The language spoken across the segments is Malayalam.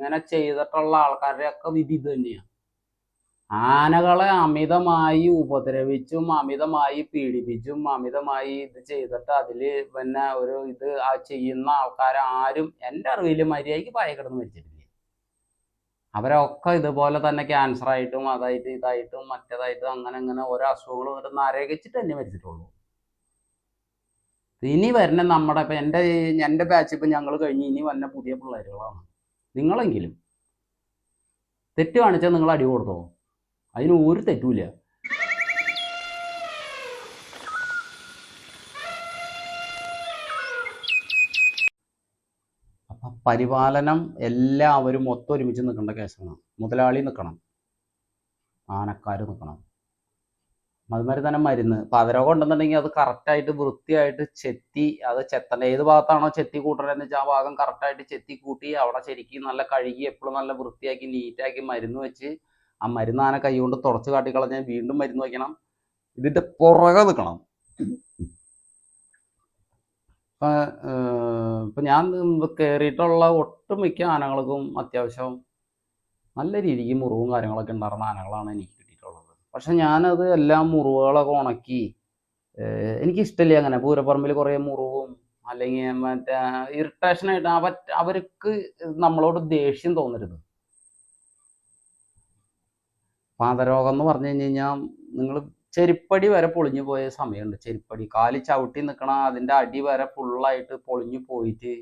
ഇങ്ങനെ ചെയ്തിട്ടുള്ള ആൾക്കാരുടെ ഒക്കെ വിധി ഇത് തന്നെയാണ്. ആനകളെ അമിതമായി ഉപദ്രവിച്ചും അമിതമായി പീഡിപ്പിച്ചും അമിതമായി ഇത് ചെയ്തിട്ട് അതില് പിന്നെ ഒരു ഇത് ചെയ്യുന്ന ആൾക്കാരാരും എൻ്റെ അറിവിൽ മര്യാദയ്ക്ക് പായക്കിടന്ന് മരിച്ചിട്ടില്ല. അവരൊക്കെ ഇതുപോലെ തന്നെ ക്യാൻസർ ആയിട്ടും അതായിട്ട് ഇതായിട്ടും മറ്റേതായിട്ടും അങ്ങനെ ഓരോ അസുഖങ്ങൾ വന്നിട്ട് നരകിച്ചിട്ട് തന്നെ മരിച്ചിട്ടുള്ളൂ. ഇനി വരുന്ന നമ്മുടെ ഇപ്പം എൻ്റെ ബാച്ച് ഇപ്പം ഞങ്ങൾ കഴിഞ്ഞ് ഇനി വന്ന പുതിയ പിള്ളേരുകളാണ്. നിങ്ങളെങ്കിലും തെറ്റ് കാണിച്ചാൽ നിങ്ങൾ അടി കൊടുത്തോ, അതിന് ഒരു തെറ്റുമില്ല. അപ്പം പരിപാലനം എല്ലാവരും ഒത്തൊരുമിച്ച് നിൽക്കേണ്ട കേസാണ്. മുതലാളി നിൽക്കണം, ആനക്കാർ നിൽക്കണം, അതുമാതിരി തന്നെ മരുന്ന്. പതരോഗം ഉണ്ടെന്നുണ്ടെങ്കിൽ അത് കറക്റ്റായിട്ട് വൃത്തിയായിട്ട് ചെത്തി, അത് ചെത്തേണ്ട ഏത് ഭാഗത്താണോ ചെത്തി കൂട്ടണമെന്ന് വെച്ചാൽ ആ ഭാഗം കറക്റ്റായിട്ട് ചെത്തി കൂട്ടി അവിടെ ശരിക്കും നല്ല കഴുകി എപ്പോഴും നല്ല വൃത്തിയാക്കി നീറ്റാക്കി മരുന്ന് വെച്ച് ആ മരുന്ന് ആന കൈ കൊണ്ട് തുടച്ച് കാട്ടിക്കളഞ്ഞാൽ വീണ്ടും മരുന്ന് വയ്ക്കണം. ഇതിൻ്റെ പുറകെ നിൽക്കണം. ഇപ്പം ഞാൻ കയറിയിട്ടുള്ള ഒട്ടുമിക്ക ആനകൾക്കും അത്യാവശ്യം നല്ല രീതിക്ക് മുറിവും കാര്യങ്ങളൊക്കെ ഉണ്ടായിരുന്ന ആനകളാണ് എനിക്ക് കിട്ടിയിട്ടുള്ളത്. പക്ഷെ ഞാനത് എല്ലാം മുറിവുകളൊക്കെ ഉണക്കി, എനിക്കിഷ്ടമില്ല അങ്ങനെ പൂരപ്പറമ്പിൽ കുറേ മുറിവും അല്ലെങ്കിൽ മറ്റേ ഇറിറ്റേഷനായിട്ട് അവർക്ക് നമ്മളോട് ദേഷ്യം തോന്നരുത്. പാദരോഗം എന്ന് പറഞ്ഞു കഴിഞ്ഞാൽ നിങ്ങൾ ചെരുപ്പടി വരെ പൊളിഞ്ഞു പോയ സമയമുണ്ട്. ചെരുപ്പടി കാല് ചവിട്ടി നിൽക്കണ അതിൻ്റെ അടി വരെ ഫുള്ളായിട്ട് പൊളിഞ്ഞു പോയിട്ട്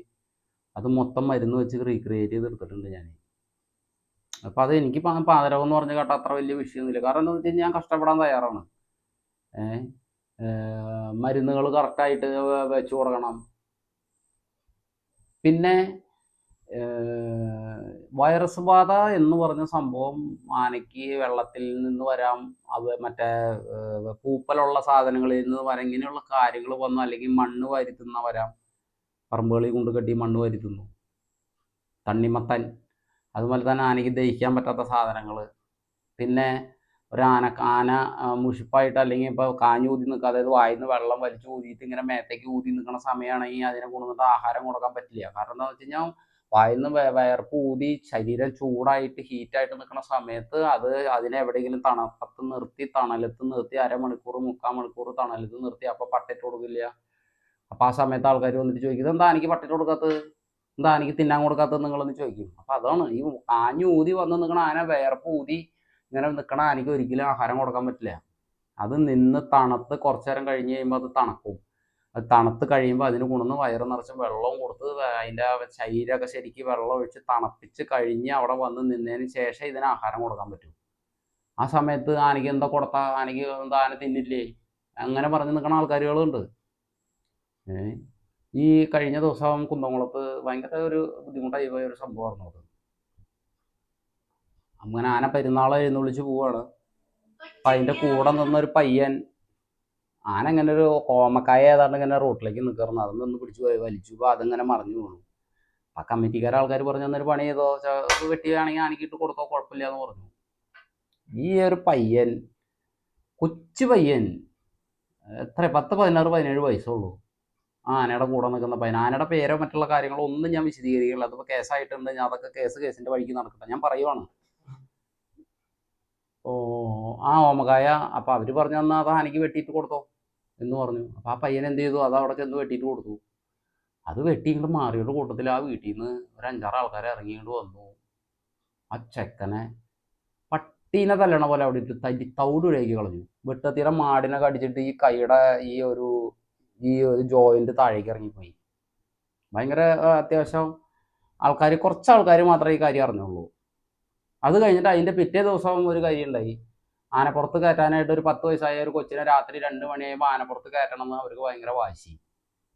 അത് മൊത്തം മരുന്ന് വെച്ച് റീക്രിയേറ്റ് ചെയ്തെടുത്തിട്ടുണ്ട് ഞാൻ. അപ്പം അത് എനിക്ക് പാദരോഗം എന്ന് പറഞ്ഞ കേട്ടാൽ അത്ര വലിയ വിഷയമൊന്നുമില്ല. കാരണം എന്താണെന്ന് വെച്ച് കഴിഞ്ഞാൽ ഞാൻ കഷ്ടപ്പെടാൻ തയ്യാറാണ്. മരുന്നുകൾ കറക്റ്റായിട്ട് വെച്ച് കൊടുക്കണം. പിന്നെ വൈറസ് ബാധ എന്ന് പറഞ്ഞ സംഭവം ആനയ്ക്ക് വെള്ളത്തിൽ നിന്ന് വരാം, മറ്റേ പൂപ്പലുള്ള സാധനങ്ങളിൽ നിന്ന് വരാം, ഇങ്ങനെയുള്ള കാര്യങ്ങൾ വന്നു. അല്ലെങ്കിൽ മണ്ണ് വാരിത്തുന്ന വരാം, പറമ്പുകളിൽ കൊണ്ട് കെട്ടി മണ്ണ് വാരിത്തുന്നു, തണ്ണിമത്തൻ, അതുപോലെ തന്നെ ആനയ്ക്ക് ദഹിക്കാൻ പറ്റാത്ത സാധനങ്ങൾ. പിന്നെ ആന മുഷിപ്പായിട്ട് അല്ലെങ്കിൽ ഇപ്പോൾ കാഞ്ഞൂതി നിൽക്കുക, അതായത് വായിന്ന് വെള്ളം വലിച്ചു ഊതിയിട്ട് ഇങ്ങനെ മേത്തേക്ക് ഊതി നിൽക്കുന്ന സമയമാണെങ്കിൽ അതിനെ കൊണ്ടുവന്നിട്ട് ആഹാരം കൊടുക്കാൻ പറ്റില്ല. കാരണം എന്താണെന്ന് വെച്ച് കഴിഞ്ഞാൽ വായിന്ന് വയർപ്പ് ഊതി ശരീരം ചൂടായിട്ട് ഹീറ്റായിട്ട് നിൽക്കുന്ന സമയത്ത് അതിനെ എവിടെയെങ്കിലും തണുപ്പത്ത് നിർത്തി, തണലത്ത് നിർത്തി, അരമണിക്കൂർ 3/4 മണിക്കൂർ തണലത്ത് നിർത്തി അപ്പോൾ പട്ടിട്ട് കൊടുക്കില്ല. അപ്പോൾ ആ സമയത്ത് ആൾക്കാർ വന്നിട്ട് ചോദിക്കും, എന്താ എനിക്ക് പട്ടിട്ട് കൊടുക്കാത്തത്, എന്താ എനിക്ക് തിന്നാൻ കൊടുക്കാത്തത് നിങ്ങളെന്ന് ചോദിക്കും. അപ്പോൾ അതാണ് ഈ കാഞ്ഞു ഊതി വന്ന് നിൽക്കണ ആന വയർപ്പ് ഊതി ഇങ്ങനെ നിൽക്കണ ആനയ്ക്ക് ഒരിക്കലും ആഹാരം കൊടുക്കാൻ പറ്റില്ല. അത് നിന്ന് തണുത്ത് കുറച്ചു നേരം കഴിഞ്ഞ് കഴിയുമ്പോൾ അത് തണുക്കും. അത് തണുത്ത് കഴിയുമ്പോൾ അതിന് കൊണ്ടുവന്ന് വയറ് നിറച്ച് വെള്ളവും കൊടുത്ത് അതിൻ്റെ ശരീരമൊക്കെ ശരിക്കും വെള്ളം ഒഴിച്ച് തണുപ്പിച്ച് കഴിഞ്ഞ് അവിടെ വന്ന് നിന്നതിന് ശേഷം ഇതിന് ആഹാരം കൊടുക്കാൻ പറ്റും. ആ സമയത്ത് ആനയ്ക്ക് എന്താ കൊടുത്താൽ ആനയ്ക്ക് എന്താ ആന തിന്നില്ലേ അങ്ങനെ പറഞ്ഞ് നിൽക്കുന്ന ആൾക്കാരുകളുണ്ട്. ഈ കഴിഞ്ഞ ദിവസം കുന്നംകുളത്ത് ഭയങ്കര ഒരു ബുദ്ധിമുട്ടായി പോയ ഒരു സംഭവമായിരുന്നു അത്. അങ്ങനെ ആന പെരുന്നാൾ എഴുന്നള്ളിച്ച് പോവാണ്. അപ്പം അതിൻ്റെ കൂടെ നിന്നൊരു പയ്യൻ ആന ഇങ്ങനെ ഒരു കോമക്കായ ഏതാണ്ട് ഇങ്ങനെ റോട്ടിലേക്ക് നിൽക്കുന്നു, അതൊന്ന് പിടിച്ച് വലിച്ചു. അപ്പോൾ അതിങ്ങനെ മറിഞ്ഞു വീണു. ആ കമ്മിറ്റിക്കാരെ ആൾക്കാർ പറഞ്ഞു, തന്നൊരു പണി ചെയ്തോ, വെട്ടിയാണെങ്കിൽ ആനയ്ക്കിട്ട് കൊടുത്തോ, കുഴപ്പമില്ല എന്ന് പറഞ്ഞു. ഈ ഒരു പയ്യൻ, കൊച്ചു പയ്യൻ, എത്ര 10, 16, 17 വയസ്സുള്ളൂ. ആനയുടെ കൂടെ നിൽക്കുന്ന പയ്യൻ. ആനയുടെ പേരോ മറ്റുള്ള കാര്യങ്ങളോ ഒന്നും ഞാൻ വിശദീകരിക്കില്ല. അതിപ്പോൾ കേസായിട്ടുണ്ട്, ഞാൻ അതൊക്കെ കേസിൻ്റെ വഴിക്ക് നടക്കട്ടെ, ഞാൻ പറയുവാണ്. ആ ഓമകായ അപ്പം അവർ പറഞ്ഞു തന്നാൽ അത് ആനയ്ക്ക് വെട്ടിയിട്ട് കൊടുത്തോ എന്ന് പറഞ്ഞു. അപ്പം ആ പയ്യൻ എന്ത് ചെയ്തു, അത് അവിടെ ചെന്ന് വെട്ടിയിട്ട് കൊടുത്തു. അത് വെട്ടി ഇങ്ങോട്ട് മാറിയുടെ കൂട്ടത്തിൽ ആ വീട്ടിൽ നിന്ന് ഒരു 5-6 ആൾക്കാരെ ഇറങ്ങിയിട്ട് വന്നു. ആ ചെക്കനെ പട്ടീനെ തല്ലണ പോലെ അവിടെ ഇട്ട് തവിട് ഇഴക്കി കളഞ്ഞു. വെട്ടത്തീരെ മാടിനെ കടിച്ചിട്ട് ഈ കൈയുടെ ഈ ഒരു ജോയിന്റ് താഴേക്ക് ഇറങ്ങിപ്പോയി. ഭയങ്കര അത്യാവശ്യം കുറച്ച് ആൾക്കാർ മാത്രമേ ഈ കാര്യം അറിഞ്ഞുള്ളൂ. അത് കഴിഞ്ഞിട്ട് അതിൻ്റെ പിറ്റേ ദിവസം ഒരു കാര്യം ഉണ്ടായി. ആനപ്പുറത്ത് കയറ്റാനായിട്ട് ഒരു 10 വയസ്സായ ഒരു കൊച്ചിനെ രാത്രി 2 മണിയാകുമ്പോൾ ആനപ്പുറത്ത് കയറ്റണമെന്ന് അവർക്ക് ഭയങ്കര വാശി.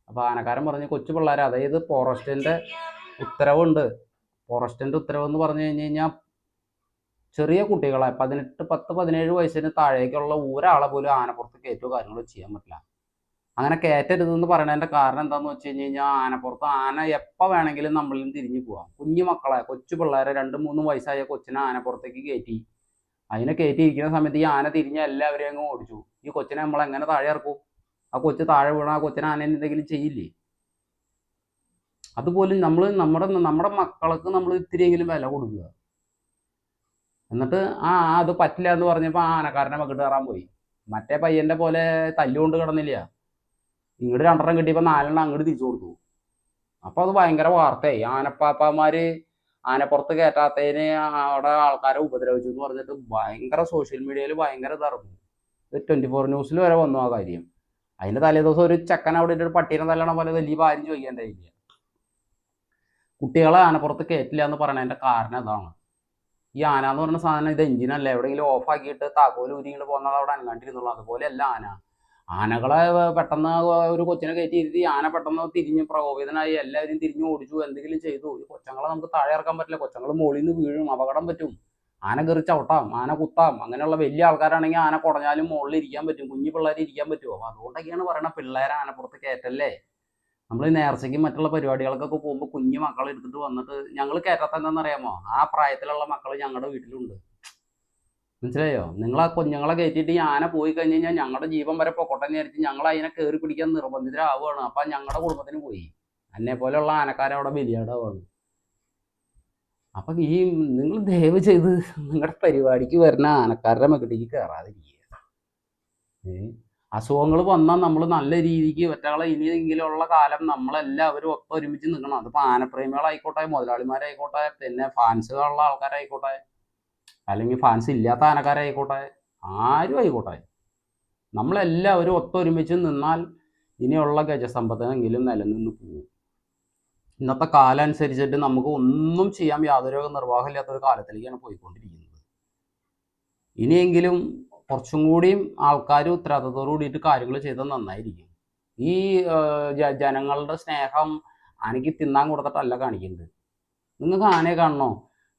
അപ്പോൾ ആനക്കാരൻ പറഞ്ഞു, കൊച്ചു പിള്ളേർ, അതായത് ഫോറസ്റ്റിൻ്റെ ഉത്തരവുണ്ട്. ഫോറസ്റ്റിൻ്റെ ഉത്തരവെന്ന് പറഞ്ഞു കഴിഞ്ഞാൽ ചെറിയ കുട്ടികളെ 10, 17 വയസ്സിന് താഴേക്കുള്ള ഒരാളെ പോലും ആനപ്പുറത്ത് കയറ്റുകയോ കാര്യങ്ങളോ ചെയ്യാൻ പറ്റില്ല. അങ്ങനെ കയറ്റരുതെന്ന് പറയുന്നതിൻ്റെ കാരണം എന്താണെന്ന് വെച്ച് കഴിഞ്ഞാൽ ആനപ്പുറത്ത് ആന എപ്പോൾ വേണമെങ്കിലും നമ്മളിൽ നിന്ന് തിരിഞ്ഞു പോവാം. കുഞ്ഞു മക്കളെ, കൊച്ചു പിള്ളേരെ, 2-3 വയസ്സായ കൊച്ചിനെ ആനപ്പുറത്തേക്ക് കയറ്റി, അതിനെ കയറ്റിയിരിക്കുന്ന സമയത്ത് ഈ ആന തിരിഞ്ഞ എല്ലാവരെയും അങ്ങ് ഓടിച്ചു. ഈ കൊച്ചിനെ നമ്മൾ എങ്ങനെ താഴെ ഇറക്കും? ആ കൊച്ചു താഴെ വീണാൽ ആ കൊച്ചിനെ ആന എന്തെങ്കിലും ചെയ്യില്ലേ? അതുപോലും നമ്മൾ നമ്മുടെ മക്കൾക്ക് നമ്മൾ ഇത്തിരിയെങ്കിലും വില കൊടുക്കുക. എന്നിട്ട് അത് പറ്റില്ല എന്ന് പറഞ്ഞപ്പോൾ ആനക്കാരനെ മകിട്ട് കയറാൻ പോയി. മറ്റേ പയ്യന്റെ പോലെ തല്ലുകൊണ്ട് കിടന്നില്ല. ഇങ്ങോട്ട് 2 കിട്ടിയപ്പോൾ 4 അങ്ങോട്ട് തിരിച്ചു കൊടുത്തു. അപ്പോൾ അത് ഭയങ്കര വാർത്തയായി. ആനപ്പാപ്പാമാര് ആനപ്പുറത്ത് കയറ്റാത്തതിന് അവിടെ ആൾക്കാരെ ഉപദ്രവിച്ചു എന്ന് പറഞ്ഞിട്ട് ഭയങ്കര സോഷ്യൽ മീഡിയയിൽ ഭയങ്കര ഇതായിരുന്നു. 24 ന്യൂസിൽ വരെ വന്നു ആ കാര്യം. അതിന്റെ തലേദിവസം ഒരു ചെക്കൻ അവിടെ ഒരു പട്ടീനെ തല്ലണ പോലെ വലിയ ആരും ചോദിക്കേണ്ടായില്ല. കുട്ടികളെ ആനപ്പുറത്ത് കയറ്റില്ല എന്ന് പറയണതിന്റെ കാരണം അതാണ്. ഈ ആന എന്ന് പറഞ്ഞ സാധനം ഇത് എഞ്ചിനല്ല, എവിടെയെങ്കിലും ഓഫ് ആക്കിയിട്ട് താക്കോല് ഊരിങ്ങോട്ട് പോകുന്നത് അവിടെ അനങ്ങാണ്ടിരുന്നുള്ളൂ. അതുപോലെയല്ല ആന. ആനകളെ പെട്ടെന്ന് ഒരു കൊച്ചിനെ കയറ്റി ഇരുത്തി ആന പെട്ടെന്ന് തിരിഞ്ഞ് പ്രകോപിതനായി എല്ലാവരും തിരിഞ്ഞു ഓടിച്ചു, എന്തെങ്കിലും ചെയ്തു. ഈ കൊച്ചങ്ങളെ നമുക്ക് താഴെ ഇറക്കാൻ പറ്റില്ല. കൊച്ചങ്ങൾ മുകളിൽ നിന്ന് വീഴും, അപകടം പറ്റും. ആന കയറി ചവിട്ടാം, ആന കുത്താം. അങ്ങനെയുള്ള വലിയ ആൾക്കാരാണെങ്കിൽ ആന കുടഞ്ഞാലും മുകളിൽ ഇരിക്കാൻ പറ്റും, കുഞ്ഞു പിള്ളേർ ഇരിക്കാൻ പറ്റുമോ? അപ്പോൾ അതുകൊണ്ടൊക്കെയാണ് പറയണത് പിള്ളേരെ ആനപ്പുറത്ത് കയറ്റല്ലേ. നമ്മൾ നേർച്ചയ്ക്കും മറ്റുള്ള പരിപാടികൾക്കൊക്കെ പോകുമ്പോൾ കുഞ്ഞു മക്കളെ എടുത്തിട്ട് വന്നിട്ട് ഞങ്ങൾ കയറ്റാത്ത എന്താണെന്നറിയാമോ? ആ പ്രായത്തിലുള്ള മക്കൾ ഞങ്ങളുടെ വീട്ടിലുണ്ട്. മനസ്സിലായോ? നിങ്ങൾ ആ കുഞ്ഞുങ്ങളെ കയറ്റിയിട്ട് ഈ ആന പോയി കഴിഞ്ഞ് കഴിഞ്ഞാൽ ഞങ്ങളുടെ ജീവൻ വരെ പൊക്കോട്ടെ എന്ന് വിചാരിച്ച് ഞങ്ങൾ അതിനെ കയറി പിടിക്കാൻ നിർബന്ധിതരാവുകയാണ്. അപ്പം ഞങ്ങളുടെ കുടുംബത്തിന് പോയി. എന്നെ പോലെയുള്ള ആനക്കാരെ അവിടെ ബലിയാടാവുകയാണ്. അപ്പം ഈ നിങ്ങൾ ദയവ് ചെയ്ത് നിങ്ങളുടെ പരിപാടിക്ക് വരുന്ന ആനക്കാരുടെ മകിട്ടേക്ക് കയറാതിരിക്കുക. അസുഖങ്ങൾ വന്നാൽ നമ്മൾ നല്ല രീതിക്ക് ഒറ്റകളെ ഇനിയെങ്കിലുള്ള കാലം നമ്മളെല്ലാവരും ഒത്തൊരുമിച്ച് നിൽക്കണം. അതിപ്പോൾ ആനപ്രേമികളായിക്കോട്ടെ, മുതലാളിമാരായിക്കോട്ടെ, പിന്നെ ഫാൻസുകളുള്ള ആൾക്കാരായിക്കോട്ടെ, അല്ലെങ്കിൽ ഫാൻസ് ഇല്ലാത്ത ആനക്കാരായിക്കോട്ടെ, ആരും ആയിക്കോട്ടെ, നമ്മളെല്ലാവരും ഒത്തൊരുമിച്ച് നിന്നാൽ ഇനിയുള്ള ഗജസമ്പത്തിനെങ്കിലും നിലനിന്ന് പോകും. ഇന്നത്തെ കാലം അനുസരിച്ചിട്ട് നമുക്ക് ഒന്നും ചെയ്യാൻ യാതൊരു നിർവാഹമില്ലാത്തൊരു കാലത്തിലേക്കാണ് പോയിക്കൊണ്ടിരിക്കുന്നത്. ഇനിയെങ്കിലും കുറച്ചും കൂടിയും ആൾക്കാർ ഉത്തരവാദിത്തത്തോടു കൂടിയിട്ട് കാര്യങ്ങൾ ചെയ്താൽ നന്നായിരിക്കും. ഈ ജനങ്ങളുടെ സ്നേഹം ആനയ്ക്ക് തിന്നാൻ കൊടുത്തിട്ടല്ല കാണിക്കുന്നത്. നിങ്ങൾക്ക് ആനയെ കാണണോ?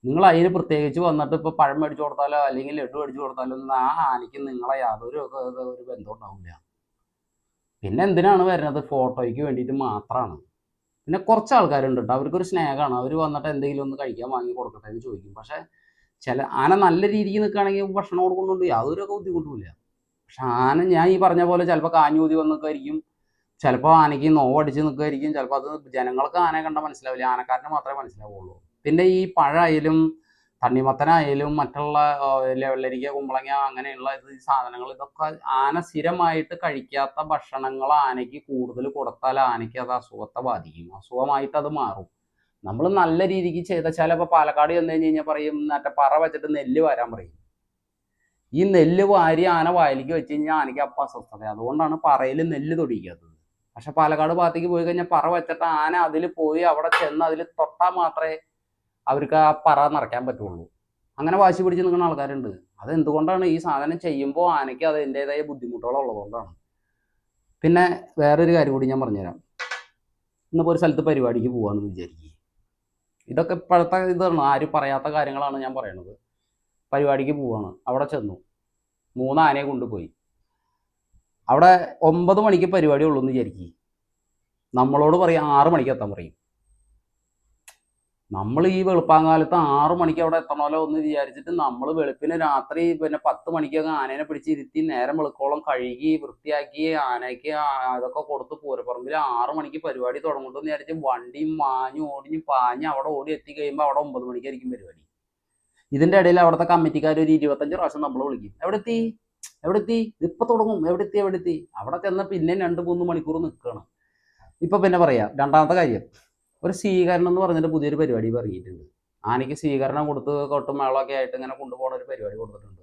നിങ്ങൾ അതിന് പ്രത്യേകിച്ച് വന്നിട്ട് ഇപ്പോൾ പഴം മേടിച്ചു കൊടുത്താലോ അല്ലെങ്കിൽ ലഡു മേടിച്ചു കൊടുത്താലോ ഒന്നും ആ ആനയ്ക്ക് നിങ്ങളെ യാതൊരു ഒരു ബന്ധം ഉണ്ടാവില്ല. പിന്നെ എന്തിനാണ് വരുന്നത്? ഫോട്ടോയ്ക്ക് വേണ്ടിയിട്ട് മാത്രമാണ്. പിന്നെ കുറച്ച് ആൾക്കാരുണ്ട് കേട്ടോ, അവർക്കൊരു സ്നേഹമാണ്. അവർ വന്നിട്ട് എന്തെങ്കിലും ഒന്ന് കഴിക്കാൻ വാങ്ങി കൊടുക്കട്ടെ എന്ന് ചോദിക്കും. പക്ഷേ ചില ആന നല്ല രീതിക്ക് നിൽക്കുകയാണെങ്കിൽ ഭക്ഷണം കൊടുക്കുന്നുണ്ട്, യാതൊരു ബുദ്ധിമുട്ടുമില്ല. പക്ഷെ ആന ഞാൻ ഈ പറഞ്ഞ പോലെ ചിലപ്പോൾ കാഞ്ഞൂതി വന്ന് നിൽക്കുമായിരിക്കും, ചിലപ്പോൾ ആനയ്ക്ക് നോവടിച്ച് നിൽക്കുമായിരിക്കും. ചിലപ്പോൾ അത് ജനങ്ങൾക്ക് ആനയെ കണ്ടാൽ മനസ്സിലാവില്ല, ആനക്കാരന് മാത്രമേ മനസ്സിലാവുള്ളൂ. പിന്നെ ഈ പഴമായാലും തണ്ണിമത്തനായാലും മറ്റുള്ള വെള്ളരിക്ക, കുമ്പളങ്ങ അങ്ങനെയുള്ള ഈ സാധനങ്ങൾ ഇതൊക്കെ ആന സ്ഥിരമായിട്ട് കഴിക്കാത്ത ഭക്ഷണങ്ങൾ ആനയ്ക്ക് കൂടുതൽ കൊടുത്താൽ ആനയ്ക്ക് അത് അസുഖത്തെ ബാധിക്കും, അസുഖമായിട്ട് അത് മാറും. നമ്മൾ നല്ല രീതിക്ക് ചെയ്ത ചിലപ്പോൾ പാലക്കാട് ചെന്ന് കഴിഞ്ഞ് കഴിഞ്ഞാൽ പറയും മറ്റേ പറ വെച്ചിട്ട് നെല്ല് വാരാൻ പറയും. ഈ നെല്ല് വാരി ആന വായിലേക്ക് വെച്ച് കഴിഞ്ഞാൽ ആനയ്ക്ക് അപ്പം അസ്വസ്ഥത. അതുകൊണ്ടാണ് പറയിൽ നെല്ല് തൊടിക്കാത്തത്. പക്ഷെ പാലക്കാട് ഭാഗത്തേക്ക് പോയി കഴിഞ്ഞാൽ പറ വെച്ചിട്ട് ആന അതിൽ പോയി അവിടെ ചെന്ന് അതിൽ തൊട്ടാൽ മാത്രമേ അവർക്ക് ആ പറ നിറയ്ക്കാൻ പറ്റുള്ളൂ. അങ്ങനെ വാശി പിടിച്ച് നിൽക്കുന്ന ആൾക്കാരുണ്ട്. അതെന്തുകൊണ്ടാണ്? ഈ സാധനം ചെയ്യുമ്പോൾ ആനയ്ക്ക് അതിൻ്റെതായ ബുദ്ധിമുട്ടുകൾ ഉള്ളതുകൊണ്ടാണ്. പിന്നെ വേറൊരു കാര്യം കൂടി ഞാൻ പറഞ്ഞുതരാം. ഇന്നിപ്പോൾ ഒരു സ്ഥലത്ത് പരിപാടിക്ക് പോകാമെന്ന് വിചാരിക്കുക. ഇതൊക്കെ ഇപ്പോഴത്തെ ഇതാണ്, ആരും പറയാത്ത കാര്യങ്ങളാണ് ഞാൻ പറയണത്. പരിപാടിക്ക് പോവാണ്, അവിടെ ചെന്നു 3 ആനയെ കൊണ്ടുപോയി. അവിടെ 9 മണിക്ക് പരിപാടി ഉള്ളൂ എന്ന് വിചാരിക്കുക. നമ്മളോട് പറയും 6 മണിക്ക് എത്താൻ പറയും. നമ്മൾ ഈ വെളുപ്പാങ്കാലത്ത് 6 മണിക്ക് അവിടെ എത്തണമല്ലോ എന്ന് വിചാരിച്ചിട്ട് നമ്മൾ വെളുപ്പിന് രാത്രി പിന്നെ 10 മണിക്കൊക്കെ ആനേനെ പിടിച്ചിരുത്തി നേരം വെളുക്കോളം കഴുകി വൃത്തിയാക്കി ആനയ്ക്ക് അതൊക്കെ കൊടുത്ത് പൂരപ്പറമ്പിൽ 6 മണിക്ക് പരിപാടി തുടങ്ങുമെന്ന് വിചാരിച്ച് വണ്ടിയും മാഞ്ഞു ഓടിഞ്ഞ് പാഞ്ഞ് അവിടെ ഓടി എത്തി കഴിയുമ്പോൾ അവിടെ 9 മണിക്കായിരിക്കും പരിപാടി. ഇതിൻ്റെ ഇടയിൽ അവിടുത്തെ കമ്മിറ്റിക്കാർ ഒരു 25 പ്രാവശ്യം നമ്മൾ വിളിക്കും, എവിടെ എത്തി, എവിടെ എത്തി, ഇപ്പം തുടങ്ങും, എവിടെ എത്തി, എവിടെ എത്തി. അവിടെ ചെന്ന് പിന്നെ 2-3 മണിക്കൂർ നിൽക്കുകയാണ്. ഇപ്പം പിന്നെ പറയാം. രണ്ടാമത്തെ കാര്യം, ഒരു സ്വീകരണം എന്ന് പറഞ്ഞിട്ട് പുതിയൊരു പരിപാടി ഇറങ്ങിയിട്ടുണ്ട്. ആനയ്ക്ക് സ്വീകരണം കൊടുത്ത് കൊട്ടും മേളമൊക്കെ ആയിട്ട് ഇങ്ങനെ കൊണ്ടുപോകുന്ന ഒരു പരിപാടി കൊടുത്തിട്ടുണ്ട്.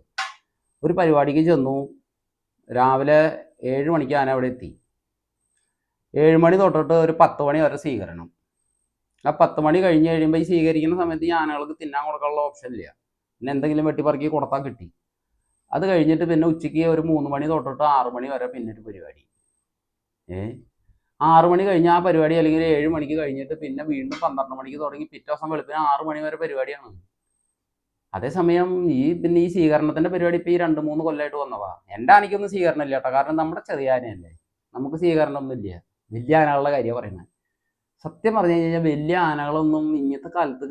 ഒരു പരിപാടിക്ക് ചെന്നു, രാവിലെ 7 മണിക്ക് ആന അവിടെ എത്തി. 7 മണി തൊട്ടിട്ട് ഒരു 10 മണി വരെ സ്വീകരണം. ആ 10 മണി കഴിഞ്ഞ് കഴിയുമ്പോൾ ഈ സ്വീകരിക്കുന്ന സമയത്ത് ഈ ആനകൾക്ക് തിന്നാൻ കൊടുക്കാനുള്ള ഓപ്ഷൻ ഇല്ല. പിന്നെ എന്തെങ്കിലും വെട്ടിപ്പറക്കി കൊടുത്താൽ കിട്ടി. അത് കഴിഞ്ഞിട്ട് പിന്നെ ഉച്ചയ്ക്ക് ഒരു 3 മണി തൊട്ടിട്ട് 6 മണി വരെ പിന്നെ ഒരു പരിപാടി. 6 മണി കഴിഞ്ഞ് ആ പരിപാടി അല്ലെങ്കിൽ 7 മണിക്ക് കഴിഞ്ഞിട്ട് പിന്നെ വീണ്ടും 12 മണിക്ക് തുടങ്ങി പിറ്റേ ദിവസം വെളുപ്പിന് 6 മണി വരെ പരിപാടിയാണ്. അതേസമയം പിന്നെ ഈ സ്വീകരണത്തിന്റെ പരിപാടി ഇപ്പോൾ ഈ 2-3 കൊല്ലമായിട്ട് വന്നതാ. എൻ്റെ ആനയ്ക്കൊന്നും സ്വീകരണം ഇല്ല കേട്ടോ, കാരണം നമ്മുടെ ചെറിയ ആനയല്ലേ, നമുക്ക് സ്വീകരണം ഒന്നും ഇല്ല. വലിയ ആനകളുടെ കാര്യമാണ് പറയുന്നത്. സത്യം പറഞ്ഞു കഴിഞ്ഞാൽ വലിയ ആനകളൊന്നും ഇന്നത്തെ കാലത്ത്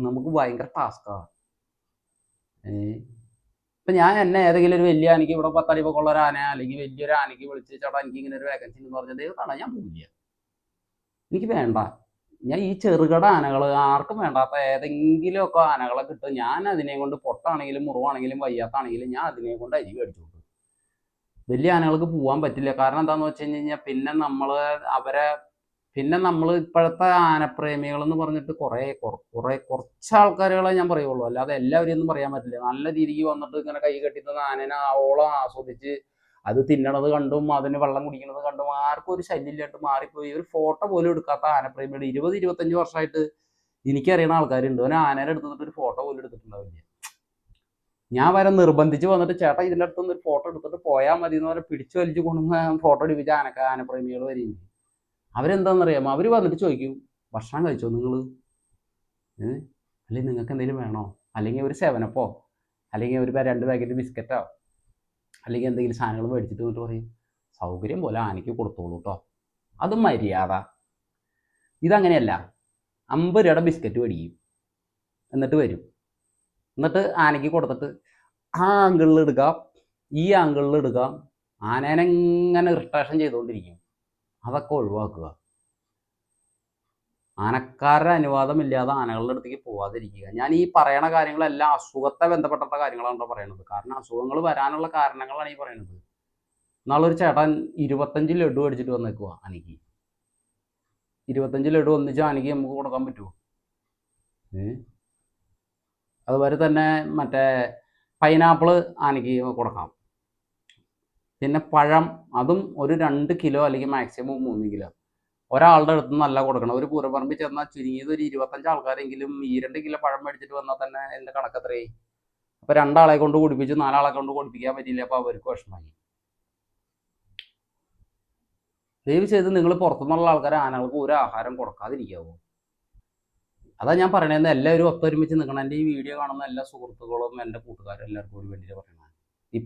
നമുക്ക് ഭയങ്കര ടാസ്ക്കാണ്. ഇപ്പം ഞാൻ എന്നെ ഏതെങ്കിലും ഒരു വലിയ ആനയ്ക്ക് ഇവിടെ 10 അടി പൊക്കമുള്ള ഒരു ആന അല്ലെങ്കിൽ വലിയൊരു ആനയ്ക്ക് വിളിച്ച് ചേട്ടാ എനിക്ക് ഇങ്ങനെ ഒരു വേക്കൻസി എന്ന് പറഞ്ഞത് കാണാൻ ഞാൻ പോവില്ല, എനിക്ക് വേണ്ട. ഞാൻ ഈ ചെറുകിട ആനകൾ ആർക്കും വേണ്ടാത്ത ഏതെങ്കിലുമൊക്കെ ആനകളെ കിട്ടും, ഞാൻ അതിനെ കൊണ്ട് പൊട്ടാണെങ്കിലും മുറിവാണെങ്കിലും വയ്യാത്താണെങ്കിലും ഞാൻ അതിനെ കൊണ്ട് അരി മേടിച്ചു കൊടുക്കും. വലിയ ആനകൾക്ക് പോകാൻ പറ്റില്ല. കാരണം എന്താണെന്ന് വെച്ച് കഴിഞ്ഞ് കഴിഞ്ഞാൽ പിന്നെ നമ്മൾ അവരെ പിന്നെ നമ്മൾ ഇപ്പോഴത്തെ ആനപ്രേമികൾ എന്ന് പറഞ്ഞിട്ട് കുറച്ച് ആൾക്കാരുകളെ ഞാൻ പറയുള്ളൂ, അല്ലാതെ എല്ലാവരും ഒന്നും പറയാൻ പറ്റില്ല. നല്ല രീതിക്ക് വന്നിട്ട് ഇങ്ങനെ കൈ കെട്ടിത്തന്ന ആനനെ ആവോളം ആസ്വദിച്ച് അത് തിന്നണത് കണ്ടും അതിന് വെള്ളം കുടിക്കുന്നത് കണ്ടും ആർക്കും ഒരു ശല്യമില്ലായിട്ട് മാറിപ്പോയി. ഒരു ഫോട്ടോ പോലും എടുക്കാത്ത ആനപ്രേമികൾ 20-25 വർഷമായിട്ട് എനിക്കറിയുന്ന ആൾക്കാരുണ്ട്. ഒരു ആനയുടെ എടുത്തിട്ട് ഒരു ഫോട്ടോ പോലും എടുത്തിട്ടുണ്ടാവില്ല. ഞാൻ വരെ നിർബന്ധിച്ച് വന്നിട്ട് ചേട്ടാ ഇതിൻ്റെ അടുത്തൊന്ന് ഒരു ഫോട്ടോ എടുത്തിട്ട് പോയാൽ മതി എന്ന് പറഞ്ഞാൽ പിടിച്ചു വലിച്ചു കൊണ്ടുവന്ന് ഫോട്ടോ എടുപ്പിച്ച ആനപ്രേമികൾ വരെയുണ്ട്. അവരെന്താണെന്നറിയാമോ? അവർ വന്നിട്ട് ചോദിക്കും, ഭക്ഷണം കഴിച്ചോ നിങ്ങൾ, അല്ലെങ്കിൽ നിങ്ങൾക്ക് എന്തെങ്കിലും വേണോ, അല്ലെങ്കിൽ ഒരു സെവനപ്പോ, അല്ലെങ്കിൽ ഒരു 2 പാക്കറ്റ് ബിസ്ക്കറ്റോ, അല്ലെങ്കിൽ എന്തെങ്കിലും സാധനങ്ങൾ മേടിച്ചിട്ട് വന്നിട്ട് പറയും സൗകര്യം പോലെ ആനയ്ക്ക് കൊടുത്തോളൂ കേട്ടോ. അത് മര്യാദ. ഇതങ്ങനെയല്ല. 50 രൂപയുടെ ബിസ്ക്കറ്റ് മേടിക്കും, എന്നിട്ട് വരും, എന്നിട്ട് ആനയ്ക്ക് കൊടുത്തിട്ട് ആ ആംഗിളിൽ എടുക്കാം, ഈ ആംഗിളിൽ എടുക്കാം, ആനേനെ ഇങ്ങനെ ഇറിറ്റേഷൻ ചെയ്തുകൊണ്ടിരിക്കും. അതൊക്കെ ഒഴിവാക്കുക. ആനക്കാരുടെ അനുവാദമില്ലാതെ ആനകളുടെ അടുത്തേക്ക് പോവാതിരിക്കുക. ഞാൻ ഈ പറയണ കാര്യങ്ങളെല്ലാം അസുഖത്തെ ബന്ധപ്പെട്ട കാര്യങ്ങളാണ് പറയണത്. കാരണം അസുഖങ്ങൾ വരാനുള്ള കാരണങ്ങളാണ് ഈ പറയുന്നത്. നാളൊരു ചേട്ടൻ 25 ലഡു അടിച്ചിട്ട് വന്നേക്കുക ആനയ്ക്ക്. 25 ലഡു ഒന്നിച്ച് ആനയ്ക്ക് നമുക്ക് കൊടുക്കാൻ പറ്റുമോ? അതുപോലെ തന്നെ മറ്റേ പൈനാപ്പിള് ആനയ്ക്ക് കൊടുക്കാം. പിന്നെ പഴം, അതും ഒരു 2 കിലോ അല്ലെങ്കിൽ മാക്സിമം 3 കിലോ ഒരാളുടെ അടുത്ത് നിന്നല്ല കൊടുക്കണം. ഒരു പൂരപ്പറമ്പിൽ ചെന്നാൽ ചുരുങ്ങിയത് ഒരു 25 ആൾക്കാരെങ്കിലും 2 കിലോ പഴം മേടിച്ചിട്ട് വന്നാൽ തന്നെ എൻ്റെ കണക്കത്രയായി. അപ്പോൾ 2 ആളെ കൊണ്ട് കുടിപ്പിച്ച് 4 ആളെ കൊണ്ട് കുടിപ്പിക്കാൻ പറ്റില്ല, അപ്പോൾ അവർക്ക് വിഷമമായി. ദയവ് ചെയ്ത് നിങ്ങൾ പുറത്തുനിന്നുള്ള ആൾക്കാരെ ആനകൾക്ക് ഒരു ആഹാരം കൊടുക്കാതിരിക്കാവോ? അതാ ഞാൻ പറയണത്. എല്ലാവരും ഒത്തൊരുമിച്ച് നിൽക്കണം. എൻ്റെ ഈ വീഡിയോ കാണുന്ന എല്ലാ സുഹൃത്തുക്കളും എൻ്റെ കൂട്ടുകാരും എല്ലാവർക്കും കൂടി വേണ്ടിയിട്ട് പറയണം. ഈ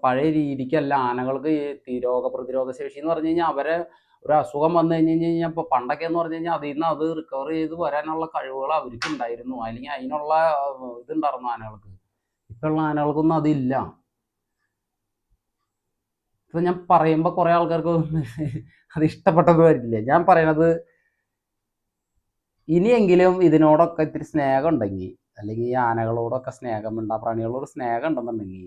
പഴയ രീതിക്കല്ല ആനകൾക്ക് ഈ രോഗപ്രതിരോധ ശേഷി എന്ന് പറഞ്ഞു കഴിഞ്ഞാൽ അവരെ ഒരു അസുഖം വന്നു കഴിഞ്ഞ് കഴിഞ്ഞാൽ ഇപ്പോൾ പണ്ടൊക്കെ എന്ന് പറഞ്ഞു കഴിഞ്ഞാൽ അതിൽ നിന്ന് അത് റിക്കവർ ചെയ്ത് വരാനുള്ള കഴിവുകൾ അവർക്ക് ഉണ്ടായിരുന്നു, അല്ലെങ്കിൽ അതിനുള്ള ഇതുണ്ടായിരുന്നു ആനകൾക്ക്. ഇപ്പോഴുള്ള ആനകൾക്കൊന്നും അതില്ല. ഇപ്പം ഞാൻ പറയുമ്പോൾ കുറേ ആൾക്കാർക്ക് അത് ഇഷ്ടപ്പെട്ടത് വരില്ല. ഞാൻ പറയണത് ഇനിയെങ്കിലും ഇതിനോടൊക്കെ ഇത്തിരി സ്നേഹം ഉണ്ടെങ്കിൽ, അല്ലെങ്കിൽ ഈ ആനകളോടൊക്കെ സ്നേഹം ഉണ്ട്, ആ പ്രാണികളോട് സ്നേഹം ഉണ്ടെന്നുണ്ടെങ്കിൽ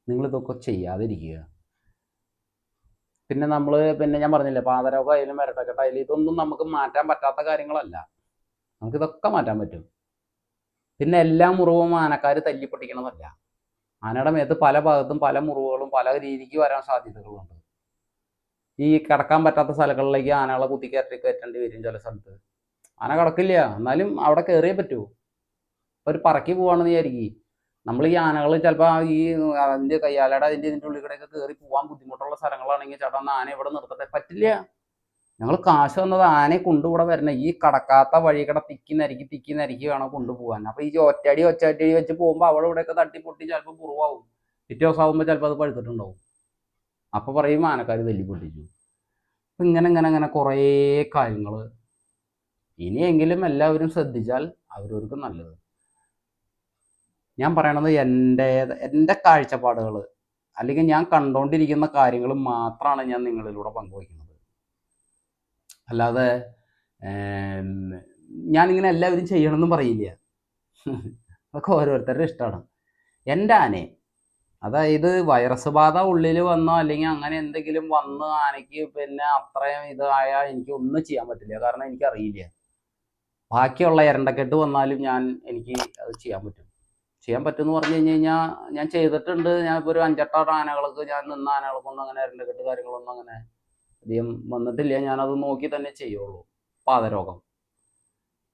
നിങ്ങളിതൊക്കെ ചെയ്യാതിരിക്കുക. പിന്നെ ഞാൻ പറഞ്ഞില്ലേ, പാതരോഗം ആയാലും വരട്ടക്കെട്ടായാലും ഇതൊന്നും നമുക്ക് മാറ്റാൻ പറ്റാത്ത കാര്യങ്ങളല്ല. നമുക്കിതൊക്കെ മാറ്റാൻ പറ്റും. പിന്നെ എല്ലാ മുറിവും ആനക്കാർ തല്ലിപ്പൊട്ടിക്കണതല്ല. ആനയുടെ മേത്ത് പല ഭാഗത്തും പല മുറിവുകളും പല രീതിക്ക് വരാൻ സാധ്യതകളുണ്ട്. ഈ കിടക്കാൻ പറ്റാത്ത സ്ഥലങ്ങളിലേക്ക് ആനകളെ കയറ്റേണ്ടി വരും ചില സ്ഥലത്ത്. ആന കിടക്കില്ല, എന്നാലും അവിടെ കയറിയേ പറ്റൂ. ഇപ്പോൾ ഒരു പറക്കി പോവാണെന്ന് വിചാരിക്കും, നമ്മൾ ഈ ആനകൾ ചിലപ്പോൾ ഈ അതിൻ്റെ കയ്യാലയുടെ ഇതിൻ്റെ ഉള്ളിൽ കൂടെയൊക്കെ കയറി പോകാൻ ബുദ്ധിമുട്ടുള്ള സ്ഥലങ്ങളാണെങ്കിൽ ചേട്ടാ ആന ഇവിടെ നിർത്തട്ടെ, പറ്റില്ല. ഞങ്ങൾ കാശ് വന്നത് ആനയെ കൊണ്ടുകൂടെ വരണേ, ഈ കടക്കാത്ത വഴികട തിക്കി നരിക്കി വേണം കൊണ്ടുപോകാൻ. അപ്പോൾ ഈ ഒറ്റയടി വെച്ച് പോകുമ്പോൾ അവിടെ ഇവിടെയൊക്കെ തട്ടിപ്പൊട്ടി ചിലപ്പോൾ പുറവാകും. പിറ്റേ ദിവസം ആകുമ്പോൾ ചിലപ്പോൾ അത് പഴുത്തിട്ടുണ്ടാവും. അപ്പോൾ പറയും ആനക്കാർ തല്ലിപ്പൊട്ടിച്ചു. അപ്പം ഇങ്ങനെ കുറേ കാര്യങ്ങൾ ഇനിയെങ്കിലും എല്ലാവരും ശ്രദ്ധിച്ചാൽ അവരവർക്ക് നല്ലത്. ഞാൻ പറയണത് എൻ്റെ കാഴ്ചപ്പാടുകൾ, അല്ലെങ്കിൽ ഞാൻ കണ്ടുകൊണ്ടിരിക്കുന്ന കാര്യങ്ങൾ മാത്രമാണ് ഞാൻ നിങ്ങളിലൂടെ പങ്കുവയ്ക്കുന്നത്. അല്ലാതെ ഞാനിങ്ങനെ എല്ലാവരും ചെയ്യണമെന്നും പറയില്ല. അതൊക്കെ ഓരോരുത്തരുടെ ഇഷ്ടമാണ്. എൻ്റെ ആനയെ, അതായത് വൈറസ് ബാധ ഉള്ളിൽ വന്നോ അല്ലെങ്കിൽ അങ്ങനെ എന്തെങ്കിലും വന്ന് ആനയ്ക്ക് പിന്നെ അത്രയും ഇതായാൽ എനിക്ക് ഒന്നും ചെയ്യാൻ പറ്റില്ല. കാരണം എനിക്കറിയില്ല. ബാക്കിയുള്ള എരണ്ടക്കെട്ട് വന്നാലും എനിക്ക് അത് ചെയ്യാൻ പറ്റുമെന്ന് പറഞ്ഞു കഴിഞ്ഞാൽ ഞാൻ ചെയ്തിട്ടുണ്ട്. ഞാനിപ്പോൾ ഒരു 5-8 ആനകൾക്ക് ഞാൻ നിന്ന ആനകൾക്കൊന്നും അങ്ങനെ എരണ്ടക്കെട്ട് കാര്യങ്ങളൊന്നും അങ്ങനെ അധികം വന്നിട്ടില്ല. ഞാനത് നോക്കി തന്നെ ചെയ്യുള്ളൂ. പാതരോഗം,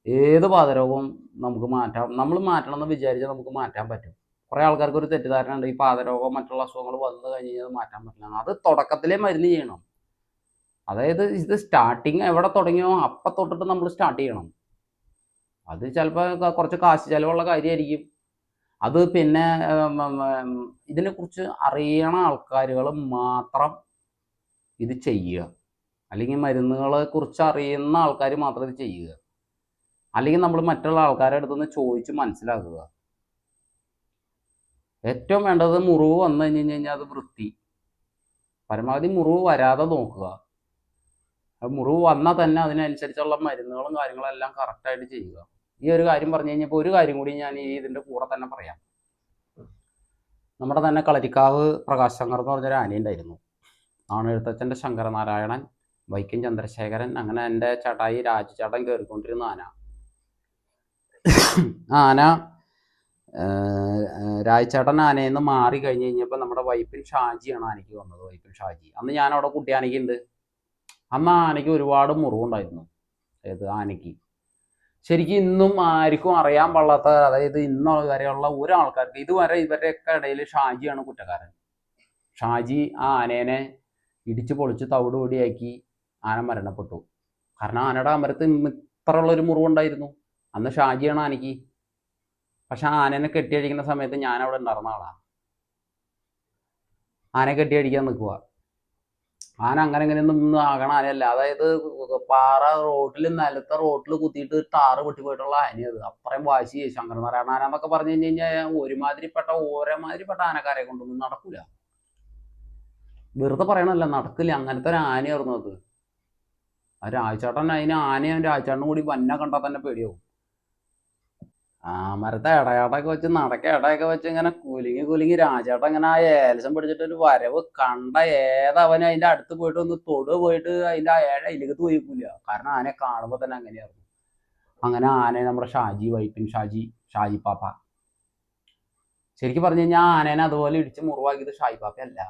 ഏത് പാതരോഗവും നമുക്ക് മാറ്റാം. നമ്മൾ മാറ്റണം എന്ന് വിചാരിച്ചാൽ നമുക്ക് മാറ്റാൻ പറ്റും. കുറേ ആൾക്കാർക്ക് ഒരു തെറ്റിദ്ധാരണ ഉണ്ട്, ഈ പാതരോഗം മറ്റുള്ള അസുഖങ്ങൾ വന്നു കഴിഞ്ഞ് കഴിഞ്ഞാൽ മാറ്റാൻ പറ്റില്ല. അത് തുടക്കത്തിലേ മരുന്ന് ചെയ്യണം. അതായത് ഇത് സ്റ്റാർട്ടിങ് എവിടെ തുടങ്ങിയോ അപ്പം തൊട്ടിട്ട് നമ്മൾ സ്റ്റാർട്ട് ചെയ്യണം. അത് ചിലപ്പോൾ കുറച്ച് കാശ് ചിലവുള്ള കാര്യമായിരിക്കും. അത് പിന്നെ ഇതിനെക്കുറിച്ച് അറിയണ ആൾക്കാരുകൾ മാത്രം ഇത് ചെയ്യുക, അല്ലെങ്കിൽ മരുന്നുകളെ കുറിച്ച് അറിയുന്ന ആൾക്കാർ മാത്രം ഇത് ചെയ്യുക. അല്ലെങ്കിൽ നമ്മൾ മറ്റുള്ള ആൾക്കാരുടെ അടുത്തുനിന്ന് ചോദിച്ച് മനസ്സിലാക്കുക. ഏറ്റവും വേണ്ടത് മുറിവ് വന്നു കഴിഞ്ഞ് കഴിഞ്ഞാൽ അത് വൃത്തി, പരമാവധി മുറിവ് വരാതെ നോക്കുക. മുറിവ് വന്നാൽ തന്നെ അതിനനുസരിച്ചുള്ള മരുന്നുകളും കാര്യങ്ങളും എല്ലാം കറക്റ്റായിട്ട് ചെയ്യുക. ഈ ഒരു കാര്യം പറഞ്ഞു കഴിഞ്ഞപ്പോൾ ഒരു കാര്യം കൂടി ഞാൻ ഇതിൻ്റെ കൂടെ തന്നെ പറയാം. നമ്മുടെ തന്നെ കളരിക്കാവ് പ്രകാശ് ശങ്കർ എന്ന് പറഞ്ഞൊരു ആനയുണ്ടായിരുന്നു. നാണെഴുത്തച്ഛൻ്റെ ശങ്കരനാരായണൻ, വൈക്കം ചന്ദ്രശേഖരൻ, അങ്ങനെ എൻ്റെ ചേട്ടായി രാജു ചേട്ടൻ കയറിക്കൊണ്ടിരുന്ന ആന. ആന രാജചേട്ടൻ ആനയിൽ നിന്ന് മാറി കഴിഞ്ഞ് കഴിഞ്ഞപ്പോൾ നമ്മുടെ വൈപ്പിൻ ഷാജിയാണ് ആനയ്ക്ക് വന്നത്. വൈപ്പിൻ ഷാജി അന്ന് ഞാനവിടെ കുട്ടിയാനയ്ക്കുണ്ട്. അന്ന് ആനയ്ക്ക് ഒരുപാട് മുറിവുണ്ടായിരുന്നു. ഏത് ആനയ്ക്ക് ശരിക്കും ഇന്നും ആർക്കും അറിയാൻ പാടില്ലാത്ത, അതായത് ഇന്ന് വരെയുള്ള ഒരാൾക്കാർക്ക് ഇതുവരെ ഇവരുടെയൊക്കെ ഇടയിൽ ഷാജിയാണ് കുറ്റക്കാരൻ. ഷാജി ആ ആനേനെ ഇടിച്ച് പൊളിച്ച് തവിട് പൊടിയാക്കി ആന മരണപ്പെട്ടു. കാരണം ആനയുടെ അമരത്ത് ഇത്രയുള്ളൊരു മുറിവുണ്ടായിരുന്നു. അന്ന് ഷാജിയാണ് ആനയ്ക്ക്. പക്ഷെ ആനേനെ കെട്ടിയടിക്കുന്ന സമയത്ത് ഞാൻ അവിടെ ഉണ്ടായിരുന്ന ആളാണ്. ആന കെട്ടിയടിക്കാൻ നിൽക്കുക. ആന അങ്ങനെ ഇങ്ങനെയൊന്നും ആകണ ആനയല്ല. അതായത് പാറ റോട്ടിൽ നിലത്തെ റോട്ടിൽ കുത്തിയിട്ട് ടാറ് പൊട്ടിപ്പോയിട്ടുള്ള ആനയത്. അത്രയും വാശി. ശങ്കരനാരായണ ആന എന്നൊക്കെ പറഞ്ഞു കഴിഞ്ഞ് കഴിഞ്ഞാൽ ഓരോമാതിരിപ്പെട്ട ആനക്കാരെ കൊണ്ടൊന്നും നടക്കൂല. വെറുതെ പറയണല്ല, നടക്കില്ല. അങ്ങനത്തെ ഒരു ആനയായിരുന്നു അത്. ആ രാജചേട്ടൻ ആനയും രാജചേട്ടനും കൂടി വന്ന കണ്ടാൽ തന്നെ പേടിയാവും. മരത്തെ ഇടയാട്ടൊക്കെ വെച്ച് ഇടയൊക്കെ വെച്ച് ഇങ്ങനെ കുലുങ്ങി രാജേട്ടൻ ഇങ്ങനെ ആ ഏലസം പിടിച്ചിട്ട് ഒരു വരവ് കണ്ട ഏതവന് അതിന്റെ അടുത്ത് പോയിട്ട് ഒന്ന് പോയിട്ട് അതിന്റെ അതിലേക്ക് പോയിക്കൂല. കാരണം ആനയെ കാണുമ്പോൾ തന്നെ അങ്ങനെയായിരുന്നു. അങ്ങനെ ആനയെ നമ്മുടെ വൈപ്പിൻ ഷാജി പാപ്പ ശരിക്കും പറഞ്ഞു കഴിഞ്ഞാൽ ആനേനെ അതുപോലെ ഇടിച്ച് മുറിവാക്കിയത് ഷാജി പാപ്പയല്ല.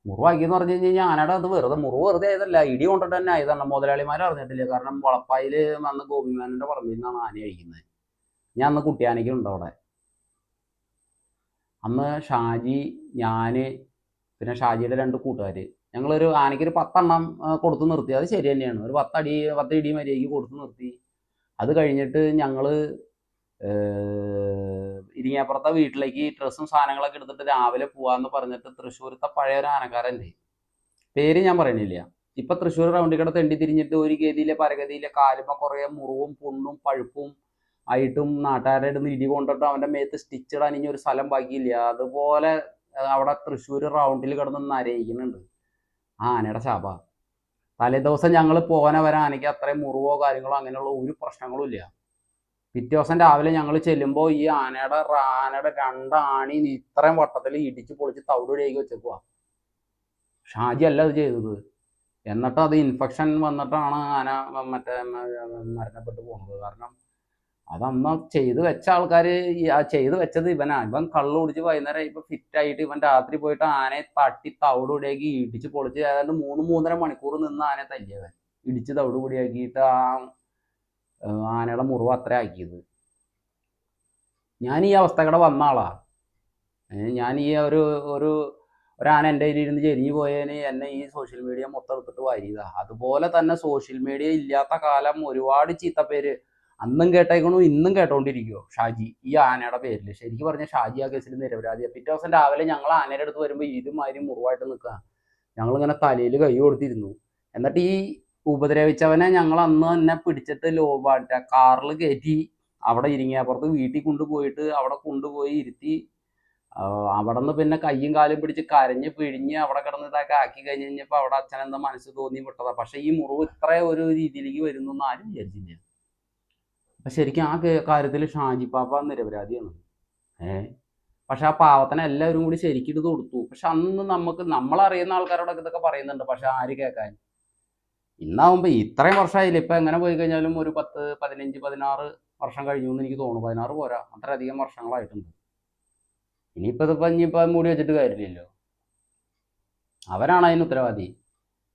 മുറിവാക്കിയെന്ന് പറഞ്ഞു കഴിഞ്ഞാൽ ആനയുടെ അത് മുറിവ് വെറുതെ ആയതല്ല, ഇടി കൊണ്ടിട്ട് തന്നെ ആയതാണ്. മുതലാളിമാർ അറിഞ്ഞിട്ടില്ല. കാരണം വളപ്പായിൽ വന്ന് ഗോപിമാനന്റെ പറമ്പിൽ നിന്നാണ് ആന കഴിക്കുന്നത്. ഞാൻ അന്ന് കുട്ടിയാനയ്ക്കുണ്ട് അവിടെ. അന്ന് ഷാജി, ഞാൻ, പിന്നെ ഷാജിയുടെ 2 കൂട്ടുകാർ, ഞങ്ങളൊരു ആനയ്ക്കൊരു 10 എണ്ണം കൊടുത്തു നിർത്തി. അത് ശരി തന്നെയാണ്. ഒരു 10 ഇടി മര്യാദയ്ക്ക് കൊടുത്തു നിർത്തി. അത് കഴിഞ്ഞിട്ട് ഞങ്ങൾ ഇരിങ്ങാപ്പുറത്തെ വീട്ടിലേക്ക് ഡ്രസ്സും സാധനങ്ങളൊക്കെ എടുത്തിട്ട് രാവിലെ പോവാന്ന് പറഞ്ഞിട്ട് തൃശ്ശൂരത്തെ പഴയ ഒരു ആനക്കാരൻ്റെ പേര് ഞാൻ പറയണില്ല. ഇപ്പം തൃശ്ശൂർ റൗണ്ടിക്കട തെണ്ടി തിരിഞ്ഞിട്ട് ഒരു ഗതിയിലെ പരഗതിയിലെ കാലുമ്പോൾ കുറേ മുറിവും പുണ്ണും പഴുപ്പും ആയിട്ടും നാട്ടുകാരുടെ അടുത്ത് ഇടി കൊണ്ടിട്ട് അവൻ്റെ മേത്ത് സ്റ്റിച്ച് ഇടാൻ ഇനി ഒരു സ്ഥലം ബാക്കിയില്ല. അതുപോലെ അവിടെ തൃശ്ശൂർ റൗണ്ടിൽ കിടന്ന് നരയിക്കുന്നുണ്ട് ആ ആനയുടെ ശാപ. തലേദിവസം ഞങ്ങൾ പോകാൻ വരെ ആനയ്ക്ക് അത്രയും മുറിവോ കാര്യങ്ങളോ അങ്ങനെയുള്ള ഒരു പ്രശ്നങ്ങളും ഇല്ല. പിറ്റേ ദിവസം രാവിലെ ഞങ്ങൾ ചെല്ലുമ്പോൾ ഈ ആനയുടെ 2 ആണി ഇത്രയും വട്ടത്തിൽ ഇടിച്ച് പൊളിച്ച് തവിടുപൊടിയാക്കി വെച്ചേക്കുക. ഷാജി അല്ല അത് ചെയ്തത്. എന്നിട്ട് അത് ഇൻഫെക്ഷൻ വന്നിട്ടാണ് ആന മരണപ്പെട്ടു പോകുന്നത്. കാരണം അതന്ന് ചെയ്ത് വെച്ച ആൾക്കാർ ചെയ്ത് വെച്ചത് ഇവൻ കള്ളു കുടിച്ച് വൈകുന്നേരം ഇപ്പം ഫിറ്റായിട്ട് ഇവൻ രാത്രി പോയിട്ട് ആനയെ തട്ടി തവിടുപൊടിയാക്കി ഇടിച്ച് പൊളിച്ച് ഏതാണ്ട് 3-3.5 മണിക്കൂർ നിന്ന് ആനയെ തല്ലിയവൻ. ഇടിച്ച് തവിടുപൊടിയാക്കിയിട്ട് ആ ആനയുടെ മുറിവ് അത്ര ആക്കിയത്. ഞാൻ ഈ അവസ്ഥക്കടെ വന്ന ആളാ. ഞാൻ ഈ ഒരു ആന എൻ്റെ കയ്യിൽ ഇരുന്ന് ചെരിഞ്ഞു പോയതിന് എന്നെ ഈ സോഷ്യൽ മീഡിയ മൊത്തം എടുത്തിട്ട് വാരിയതാ. അതുപോലെ തന്നെ സോഷ്യൽ മീഡിയ ഇല്ലാത്ത കാലം ഒരുപാട് ചീത്തപ്പേര് അന്നും കേട്ടേക്കണു, ഇന്നും കേട്ടോണ്ടിരിക്കുവോ ഷാജി ഈ ആനയുടെ പേരിൽ. ശരിക്കും പറഞ്ഞ ഷാജി ആ കേസിൽ നിരപരാധിയാണ്. പിറ്റേ ദിവസം രാവിലെ ഞങ്ങൾ ആനയുടെ അടുത്ത് വരുമ്പോൾ ഇതുമാതിരി മുറിവായിട്ട് നിൽക്കുക. ഞങ്ങളിങ്ങനെ തലയിൽ കൈ കൊടുത്തിരുന്നു. എന്നിട്ട് ഈ ഉപദ്രവിച്ചവനെ ഞങ്ങൾ അന്ന് തന്നെ പിടിച്ചിട്ട് കാറിൽ കയറ്റി അവിടെ ഇരിങ്ങാപ്പുറത്ത് വീട്ടിൽ കൊണ്ടുപോയിട്ട് അവിടെ കൊണ്ടുപോയി ഇരുത്തി. അവിടെ നിന്ന് പിന്നെ കയ്യും കാലും പിടിച്ച് കരഞ്ഞ് പിഴിഞ്ഞ് അവിടെ കിടന്ന് ഇതൊക്കെ ആക്കി കഴിഞ്ഞ് കഴിഞ്ഞപ്പോൾ അവിടെ അച്ഛനെന്താ മനസ്സ് തോന്നി വിട്ടതാ. പക്ഷെ ഈ മുറിവ് ഇത്ര ഒരു രീതിയിലേക്ക് വരുന്നൊന്നും ആരും വിചാരിച്ചില്ല. അപ്പം ശരിക്കും ആ കാര്യത്തിൽ ഷാജി പാപ്പ നിരപരാധിയാണ്. പക്ഷെ ആ പാവത്തിനെ എല്ലാവരും കൂടി ശരിക്കും ഇത് കൊടുത്തു. പക്ഷെ അന്ന് നമ്മളറിയുന്ന ആൾക്കാരോടൊക്കെ ഇതൊക്കെ പറയുന്നുണ്ട്. പക്ഷെ ആര് കേൾക്കാൻ? ഇന്നാവുമ്പോൾ ഇത്രയും വർഷമായില്ല. ഇപ്പം എങ്ങനെ പോയി കഴിഞ്ഞാലും ഒരു 10, 15, 16 വർഷം കഴിഞ്ഞു എന്ന് എനിക്ക് തോന്നുന്നു. 16 പോരാ, അത്രയധികം വർഷങ്ങളായിട്ടുണ്ട്. ഇനിയിപ്പോൾ മൂടി വെച്ചിട്ട് കാര്യമില്ലല്ലോ. അവരാണ് അതിന് ഉത്തരവാദി.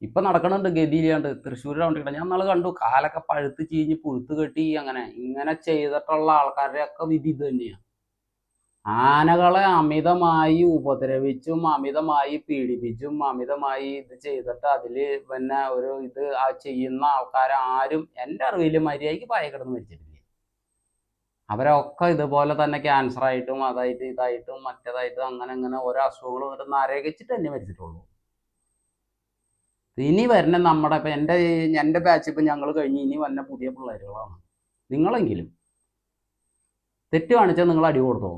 ഇപ്പം നടക്കണുണ്ട് ഗതിയില്ലാണ്ട് തൃശ്ശൂർ റൗണ്ടിൽ. ഞാൻ നാളെ കണ്ടു കാലൊക്കെ പഴുത്ത് ചീഞ്ഞ് പുഴുത്ത് കെട്ടി. ഇങ്ങനെ ചെയ്തിട്ടുള്ള ആൾക്കാരുടെയൊക്കെ വിധി ഇത് തന്നെയാണ്. ആനകളെ അമിതമായി ഉപദ്രവിച്ചും അമിതമായി പീഡിപ്പിച്ചും അമിതമായി ഇത് ചെയ്തിട്ട് അതിൽ പിന്നെ ഇത് ചെയ്യുന്ന ആൾക്കാരാരും എൻ്റെ അറിവിൽ മര്യാദയ്ക്ക് പായ കിടന്ന് മരിച്ചിട്ടില്ല. അവരൊക്കെ ഇതുപോലെ തന്നെ ക്യാൻസർ ആയിട്ടും അതായിട്ട് ഇതായിട്ടും മറ്റേതായിട്ടും അങ്ങനെ ഓരോ അസുഖങ്ങൾ വന്നിട്ട് നരകിച്ചിട്ട് തന്നെ മരിച്ചിട്ടുള്ളൂ. ഇനി വരുന്ന നമ്മുടെ ഇപ്പം എൻ്റെ ബാച്ച് ഇപ്പം ഞങ്ങൾ കഴിഞ്ഞ് ഇനി വന്ന പുതിയ പിള്ളേരുകളാണ്. നിങ്ങളെങ്കിലും തെറ്റ് കാണിച്ചാൽ നിങ്ങൾ അടി കൊടുത്തോ,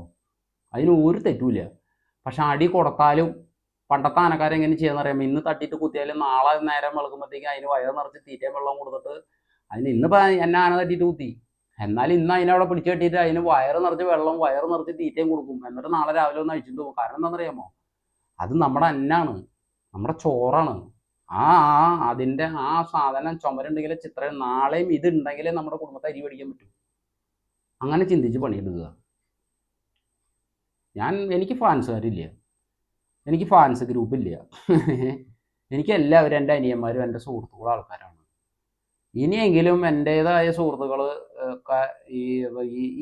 അതിന് ഒരു തെറ്റുമില്ല. പക്ഷെ അടി കൊടുത്താലും പണ്ടത്തെ ആനക്കാരെങ്ങനെ ചെയ്യാന്ന് അറിയാമോ? ഇന്ന് തട്ടിയിട്ട് കുത്തിയാലും നാളെ നേരം വെളുക്കുമ്പോഴത്തേക്ക് അതിന് വയറ് നിറച്ച് തീറ്റയും വെള്ളം കൊടുത്തിട്ട് അതിന് ഇന്നിപ്പോൾ എന്നെ ആന തട്ടിയിട്ട് കുത്തി, എന്നാലും ഇന്ന് അതിനവിടെ പിടിച്ചു കെട്ടിയിട്ട് അതിന് വയറ് നിറച്ച് വെള്ളം വയറ് നിറച്ച് തീറ്റയും കൊടുക്കും. എന്നിട്ട് നാളെ രാവിലെ ഒന്ന് അഴിച്ചിട്ട് പോകും. കാരണം എന്താണെന്നറിയാമോ? അത് നമ്മുടെ അന്നാണ്, നമ്മുടെ ചോറാണ്. ആ ആ അതിൻ്റെ ആ സാധനം ചുമരുണ്ടെങ്കിലേ ചിത്രം നാളെയും ഇത് ഉണ്ടെങ്കിലേ നമ്മുടെ കുടുംബത്തെ അരി മേടിക്കാൻ പറ്റും. അങ്ങനെ ചിന്തിച്ച് പണിയെടുക്കുക. എനിക്ക് ഫാൻസുകാരില്ല, എനിക്ക് ഫാൻസ് ഗ്രൂപ്പില്ല. എനിക്ക് എല്ലാവരും എൻ്റെ അനിയന്മാരും എൻ്റെ സുഹൃത്തുക്കളും ആൾക്കാരാണ്. ഇനിയെങ്കിലും എൻ്റേതായ സുഹൃത്തുക്കൾ ഒക്കെ ഈ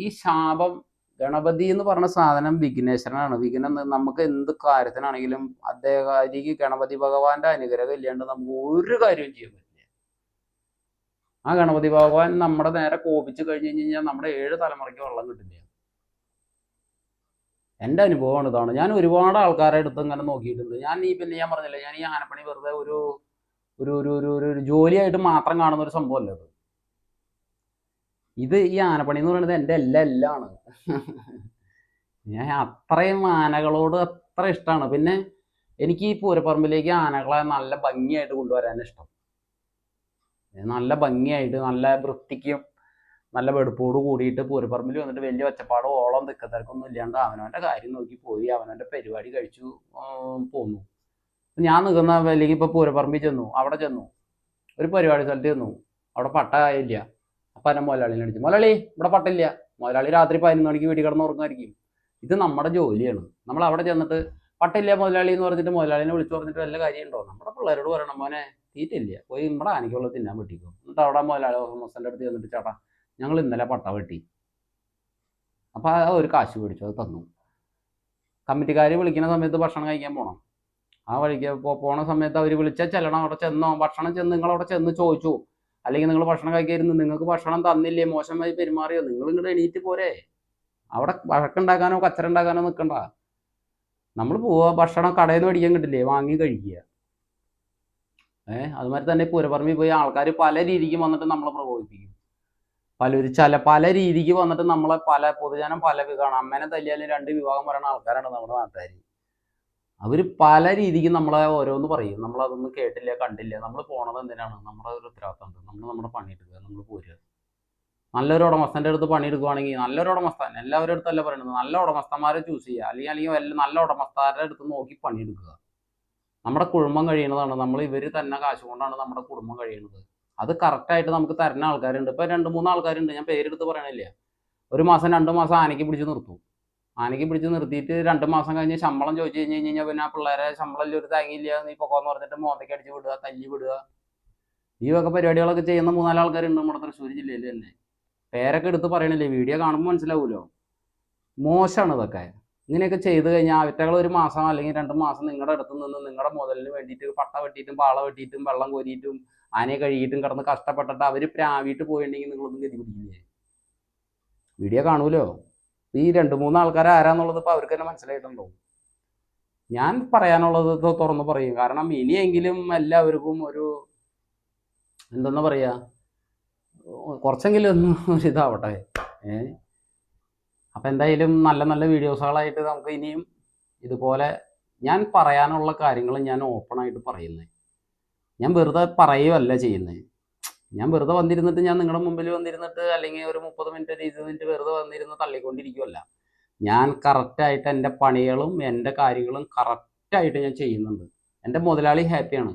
ഈ ശാപം, ഗണപതി എന്ന് പറഞ്ഞ സാധനം വിഘ്നേശ്വരനാണ്. വിഘ്നം നമുക്ക് എന്ത് കാര്യത്തിനാണെങ്കിലും അദ്ദേഹം ഗണപതി ഭഗവാന്റെ അനുഗ്രഹം ഇല്ലാണ്ട് നമുക്ക് ഒരു കാര്യവും ചെയ്യാൻ പറ്റില്ല. ആ ഗണപതി ഭഗവാൻ നമ്മുടെ നേരെ കോപിച്ച് കഴിഞ്ഞ് കഴിഞ്ഞാൽ നമ്മുടെ 7 തലമുറയ്ക്ക് വെള്ളം കിട്ടില്ല. എൻ്റെ അനുഭവമാണ് ഇതാണ്. ഞാൻ ഒരുപാട് ആൾക്കാരെ അടുത്ത് ഇങ്ങനെ നോക്കിയിട്ടുണ്ട്. ഞാൻ പറഞ്ഞില്ലേ, ഞാൻ ഈ ആനപ്പണി വെറുതെ ഒരു ഒരു ഒരു ഒരു ഒരു ജോലിയായിട്ട് മാത്രം കാണുന്ന ഒരു സംഭവമല്ല ഇത്. ഈ ആനപ്പണി എന്ന് പറയുന്നത് എൻ്റെ എല്ലാമാണ്. ഞാൻ അത്രയും ആനകളോട് അത്ര ഇഷ്ടമാണ്. പിന്നെ എനിക്ക് ഈ പൂരപ്പറമ്പിലേക്ക് ആനകളെ നല്ല ഭംഗിയായിട്ട് കൊണ്ടുവരാൻ ഇഷ്ടം. നല്ല ഭംഗിയായിട്ട് നല്ല വൃത്തിക്കും നല്ല വെടുപ്പോട് കൂടിയിട്ട് പൂരപ്പറമ്പിൽ വന്നിട്ട് വലിയ ഒച്ചപ്പാടോ ഓളം തിക്കത്തിരക്കൊന്നും ഇല്ലാണ്ട് അവനവൻ്റെ കാര്യം നോക്കി പോയി അവനവൻ്റെ പരിപാടി കഴിച്ചു പോന്നു. ഞാൻ നിൽക്കുന്ന അല്ലെങ്കിൽ ഇപ്പോൾ പൂരപ്പറമ്പിൽ ചെന്നു, അവിടെ ചെന്നു ഒരു പരിപാടി സ്ഥലത്ത് ചെന്നു, അവിടെ പട്ട ഇല്ല. അപ്പം എന്നെ മുതലാളിനെ അടിച്ചു, മുതലാളി ഇവിടെ പട്ടില്ല. മുതലാളി രാത്രി 11 മണിക്ക് വീട്ടിൽ കിടന്ന് ഉറങ്ങുമായിരിക്കും. ഇത് നമ്മുടെ ജോലിയാണ്. നമ്മൾ അവിടെ ചെന്നിട്ട് പട്ടില്ല മുതലാളി എന്ന് പറഞ്ഞിട്ട് മുതലാളിനെ വിളിച്ചു പറഞ്ഞിട്ട് വല്ല കാര്യമുണ്ടോ? നമ്മുടെ പിള്ളേരോട് പറയണം, മോനെ തീറ്റില്ല, പോയി നമ്മുടെ ആനയ്ക്കുള്ള തിന്നാൻ വെട്ടിക്കും. എന്നിട്ട് അവിടെ മുതലാളി മുസൻ്റെ അടുത്ത് ചെന്നിട്ട്, ചേട്ടാ ഞങ്ങൾ ഇന്നലെ പട്ട വെട്ടി. അപ്പോൾ ആ ഒരു കാശ് മേടിച്ചു, അത് തന്നു. കമ്മിറ്റിക്കാർ വിളിക്കുന്ന സമയത്ത് ഭക്ഷണം കഴിക്കാൻ പോകണം. ആ വഴിക്ക് പോണ സമയത്ത് അവർ വിളിച്ചാൽ ചെല്ലണം. അവിടെ ചെന്നോ, ഭക്ഷണം നിങ്ങളവിടെ ചെന്ന് ചോദിച്ചു, അല്ലെങ്കിൽ നിങ്ങൾ ഭക്ഷണം കഴിക്കായിരുന്നു, നിങ്ങൾക്ക് ഭക്ഷണം തന്നില്ലേ, മോശമായി പെരുമാറിയോ, നിങ്ങൾ ഇങ്ങോട്ട് എണീറ്റ് പോരെ. അവിടെ വഴക്കുണ്ടാക്കാനോ കച്ചറ ഉണ്ടാക്കാനോ നിൽക്കണ്ട. നമ്മൾ പോവുക, ഭക്ഷണം കടയിൽ നിന്ന് മേടിക്കാൻ കിട്ടില്ലേ, വാങ്ങി കഴിക്കുക. അതുമാതിരി തന്നെ പൂരപ്പറമ്പിൽ പോയി ആൾക്കാർ പല രീതിക്ക് വന്നിട്ട് നമ്മളെ പ്രകോപിപ്പിക്കും. പല രീതിക്ക് വന്നിട്ട് നമ്മളെ പൊതുജനം പല വിഭാഗം, അമ്മേനെ തല്ലിയാലും 2 വിഭാഗം പറയുന്ന ആൾക്കാരാണ് നമ്മുടെ നാട്ടുകാർ. അവർ പല രീതിക്ക് നമ്മളെ ഓരോന്ന് പറയും. നമ്മളതൊന്നും കേട്ടില്ല കണ്ടില്ല. നമ്മൾ പോണത് എന്തിനാണ്? നമ്മുടെ ഒരു ഉത്തരവാദിത്തമുണ്ട്. നമ്മുടെ പണിയെടുക്കുക, നമ്മൾ പോരുക. നല്ലൊരു ഉടമസ്ഥൻ്റെ അടുത്ത് പണിയെടുക്കുകയാണെങ്കിൽ, നല്ലൊരു ഉടമസ്ഥൻ, എല്ലാവരുടെ അടുത്തല്ല പറയുന്നത്, നല്ല ഉടമസ്ഥന്മാരെ ചൂസ് ചെയ്യുക. അല്ലെങ്കിൽ നല്ല ഉടമസ്ഥരുടെ അടുത്ത് നോക്കി പണിയെടുക്കുക. നമ്മുടെ കുടുംബം കഴിയുന്നതാണ്. ഇവർ തന്നെ കാശ് കൊണ്ടാണ് നമ്മുടെ കുടുംബം കഴിയുന്നത്. അത് കറക്റ്റായിട്ട് നമുക്ക് തരുന്ന ആൾക്കാരുണ്ട്. ഇപ്പോൾ 2-3 ആൾക്കാരുണ്ട്, ഞാൻ പേരെടുത്ത് പറയണില്ല. 1 മാസം 2 മാസം ആനയ്ക്ക് പിടിച്ച് നിർത്തും. ആനയ്ക്ക് പിടിച്ച് നിർത്തിയിട്ട് 2 മാസം കഴിഞ്ഞ് ശമ്പളം ചോദിച്ചു കഴിഞ്ഞാൽ പിന്നെ ആ പിള്ളേരെ ശമ്പളം ഒരു താങ്ങിയില്ല, നീ പൊക്കോന്ന് പറഞ്ഞിട്ട് മോന്തയ്ക്ക് അടിച്ച് വിടുക, തല്ലി വിടുക. ഈ വക പരിപാടികളൊക്കെ ചെയ്യുന്ന 3-4 ആൾക്കാരുണ്ട് നമ്മുടെ തൃശ്ശൂർ ജില്ലയിൽ തന്നെ. പേരൊക്കെ എടുത്ത് പറയണില്ലേ, വീഡിയോ കാണുമ്പോൾ മനസ്സിലാവുമല്ലോ. മോശമാണ് ഇതൊക്കെ. ഇങ്ങനെയൊക്കെ ചെയ്ത് കഴിഞ്ഞാൽ അവറ്റകൾ 1 മാസം അല്ലെങ്കിൽ 2 മാസം നിങ്ങളുടെ അടുത്ത് നിന്ന് നിങ്ങളുടെ മുതലിന് വേണ്ടിയിട്ട് പട്ട വെട്ടിയിട്ടും പാള വെട്ടിയിട്ടും വെള്ളം കോരിയിട്ടും ആനയെ കഴുകിയിട്ടും കിടന്ന് കഷ്ടപ്പെട്ടിട്ട് അവർ പ്രാവിയിട്ട് പോയിട്ടുണ്ടെങ്കിൽ നിങ്ങളൊന്നും ഗതി പിടിക്കില്ലേ? വീഡിയോ കാണുമല്ലോ. ഈ 2-3 ആൾക്കാർ ആരാന്നുള്ളത് ഇപ്പോൾ അവർക്ക് തന്നെ മനസ്സിലായിട്ടുണ്ടോ? ഞാൻ പറയാനുള്ളത് തുറന്ന് പറയും. കാരണം ഇനിയെങ്കിലും എല്ലാവർക്കും ഒരു എന്തെന്ന് പറയുക, കുറച്ചെങ്കിലും ഒന്ന് ഇതാവട്ടെ. അപ്പം എന്തായാലും നല്ല നല്ല വീഡിയോസുകളായിട്ട് നമുക്ക് ഇനിയും ഇതുപോലെ ഞാൻ പറയാനുള്ള കാര്യങ്ങൾ ഞാൻ ഓപ്പണായിട്ട് പറയുന്നത്. ഞാൻ വെറുതെ പറയുകയല്ല ചെയ്യുന്നത്. ഞാൻ വെറുതെ വന്നിരുന്നിട്ട് ഞാൻ നിങ്ങളുടെ മുമ്പിൽ വന്നിരുന്നിട്ട് അല്ലെങ്കിൽ ഒരു 30 മിനിറ്റ് 20 മിനിറ്റ് വെറുതെ വന്നിരുന്ന് തള്ളിക്കൊണ്ടിരിക്കുമല്ല. ഞാൻ കറക്റ്റായിട്ട് എൻ്റെ പണികളും എൻ്റെ കാര്യങ്ങളും കറക്റ്റായിട്ട് ഞാൻ ചെയ്യുന്നുണ്ട്. എൻ്റെ മുതലാളി ഹാപ്പിയാണ്.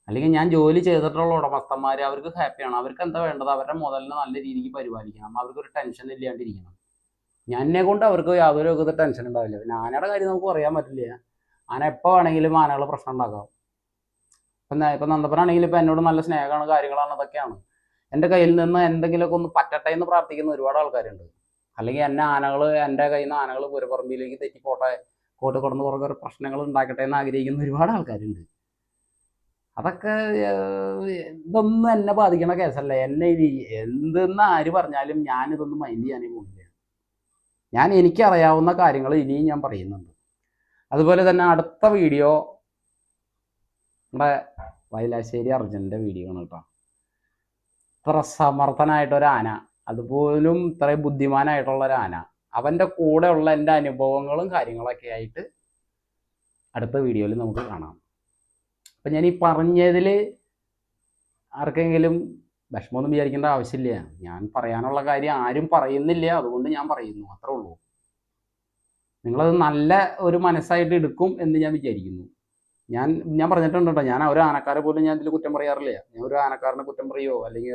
അല്ലെങ്കിൽ ഞാൻ ജോലി ചെയ്തിട്ടുള്ള ഉടമസ്ഥന്മാർ അവർക്ക് ഹാപ്പിയാണ്. അവർക്ക് എന്താ വേണ്ടത്? അവരുടെ മുതലിനെ നല്ല രീതിക്ക് പരിപാലിക്കണം. അവർക്കൊരു ടെൻഷൻ ഇല്ലാണ്ടിരിക്കണം. എന്നെ കൊണ്ട് അവർക്ക് യാതൊരു വിധ ടെൻഷൻ ഉണ്ടാവില്ല. പിന്നെ ആനയുടെ കാര്യം നമുക്ക് പറയാൻ പറ്റില്ല. ആന എപ്പോൾ വേണമെങ്കിലും ആനകൾ പ്രശ്നം ഉണ്ടാക്കാം. ഇപ്പം നന്ദപ്പനാണെങ്കിൽ ഇപ്പം എന്നോട് നല്ല സ്നേഹമാണ്, കാര്യങ്ങളാണ്, അതൊക്കെയാണ്. എൻ്റെ കയ്യിൽ നിന്ന് എന്തെങ്കിലുമൊക്കെ ഒന്ന് പറ്റട്ടെ എന്ന് പ്രാർത്ഥിക്കുന്ന ഒരുപാട് ആൾക്കാരുണ്ട്. അല്ലെങ്കിൽ എൻ്റെ കയ്യിൽ നിന്ന് ആനകൾ പൂരപ്പറമ്പിലേക്ക് തെറ്റിപ്പോട്ടെ, കോട്ട് കിടന്ന് കുറേ പ്രശ്നങ്ങൾ ഉണ്ടാക്കട്ടെ എന്ന് ആഗ്രഹിക്കുന്ന ഒരുപാട് ആൾക്കാരുണ്ട്. അതൊക്കെ ഇതൊന്നും എന്നെ ബാധിക്കണ കേസല്ല. എന്തെന്ന് ആര് പറഞ്ഞാലും ഞാനിതൊന്നും മൈൻഡ് ചെയ്യാനേ പോകുന്നില്ല. എനിക്കറിയാവുന്ന കാര്യങ്ങൾ ഇനിയും ഞാൻ പറയുന്നുണ്ട്. അതുപോലെ തന്നെ അടുത്ത വീഡിയോ നമ്മുടെ വയലാശ്ശേരി അർജുനൻ്റെ വീഡിയോ ആണ് കേട്ടോ. ഇത്ര സമർത്ഥനായിട്ടൊരാന, അതുപോലും ഇത്രയും ബുദ്ധിമാനായിട്ടുള്ളൊരാന, അവൻ്റെ കൂടെ ഉള്ള എൻ്റെ അനുഭവങ്ങളും കാര്യങ്ങളൊക്കെ ആയിട്ട് അടുത്ത വീഡിയോയിൽ നമുക്ക് കാണാം. അപ്പം ഞാൻ ഈ പറഞ്ഞതിൽ ആർക്കെങ്കിലും വിഷമമൊന്നും വിചാരിക്കേണ്ട ആവശ്യമില്ല. ഞാൻ പറയാനുള്ള കാര്യം ആരും പറയുന്നില്ല, അതുകൊണ്ട് ഞാൻ പറയുന്നു, അത്രേ ഉള്ളൂ. നിങ്ങളത് നല്ല ഒരു മനസ്സായിട്ട് എടുക്കും എന്ന് ഞാൻ വിചാരിക്കുന്നു. ഞാൻ പറഞ്ഞിട്ടുണ്ട് കേട്ടോ, ഞാൻ ഒരു ആനക്കാരെ പോലും ഞാൻ ഇതിൽ കുറ്റം പറയാറില്ല. ഞാൻ ഒരു ആനക്കാരനെ കുറ്റം പറയുമോ അല്ലെങ്കിൽ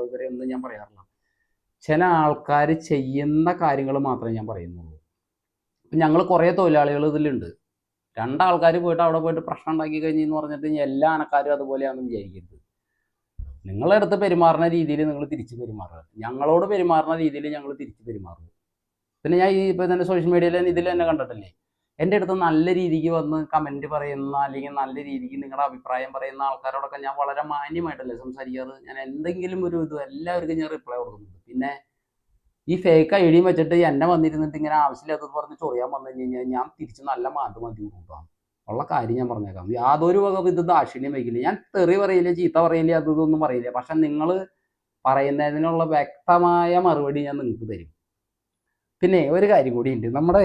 ഇവരെ ഒന്നും ഞാൻ പറയാറില്ല. ചില ആൾക്കാർ ചെയ്യുന്ന കാര്യങ്ങൾ മാത്രമേ ഞാൻ പറയുന്നുള്ളൂ. ഞങ്ങൾ കുറേ തൊഴിലാളികൾ ഇതിലുണ്ട്. രണ്ടാൾക്കാർ പോയിട്ട് അവിടെ പോയിട്ട് പ്രശ്നം ഉണ്ടാക്കി കഴിഞ്ഞെന്ന് പറഞ്ഞിട്ട് എല്ലാ ആനക്കാരും അതുപോലെയാണെന്ന് വിചാരിക്കരുത്. നിങ്ങളുടെ അടുത്ത് പെരുമാറുന്ന രീതിയിൽ നിങ്ങൾ തിരിച്ച് പെരുമാറുക, ഞങ്ങളോട് പെരുമാറുന്ന രീതിയിൽ ഞങ്ങൾ തിരിച്ച് പെരുമാറുക. പിന്നെ ഞാൻ ഇപ്പോൾ തന്നെ സോഷ്യൽ മീഡിയയിൽ ഇതിൽ തന്നെ കണ്ടിട്ടില്ലേ, എൻ്റെ അടുത്ത് നല്ല രീതിക്ക് വന്ന് കമൻറ്റ് പറയുന്ന അല്ലെങ്കിൽ നല്ല രീതിക്ക് നിങ്ങളുടെ അഭിപ്രായം പറയുന്ന ആൾക്കാരോടൊക്കെ ഞാൻ വളരെ മാന്യമായിട്ടല്ലേ സംസാരിക്കാറ്. ഞാൻ എന്തെങ്കിലും ഒരു എല്ലാവർക്കും ഞാൻ റിപ്ലൈ കൊടുക്കുന്നുണ്ട്. പിന്നെ ഈ ഫേക്ക് ഐ ഡിയും വെച്ചിട്ട് എന്നെ വന്നിരുന്നിട്ട് ഇങ്ങനെ ആവശ്യമില്ലാത്തത് പറഞ്ഞ് ചൊറിയാൻ വന്നു കഴിഞ്ഞാൽ ഞാൻ തിരിച്ച് നല്ല മതി കൊടുക്കാം. ഉള്ള കാര്യം ഞാൻ പറഞ്ഞേക്കാം. യാതൊരു വക ഇത് ദാക്ഷിണ്യം വയ്ക്കില്ല. ഞാൻ തെറി പറയില്ല, ചീത്ത പറയില്ല, അതൊന്നും പറയില്ല. പക്ഷെ നിങ്ങൾ പറയുന്നതിനുള്ള വ്യക്തമായ മറുപടി ഞാൻ നിങ്ങൾക്ക് തരും. പിന്നെ ഒരു കാര്യം കൂടി ഉണ്ട്, നമ്മുടെ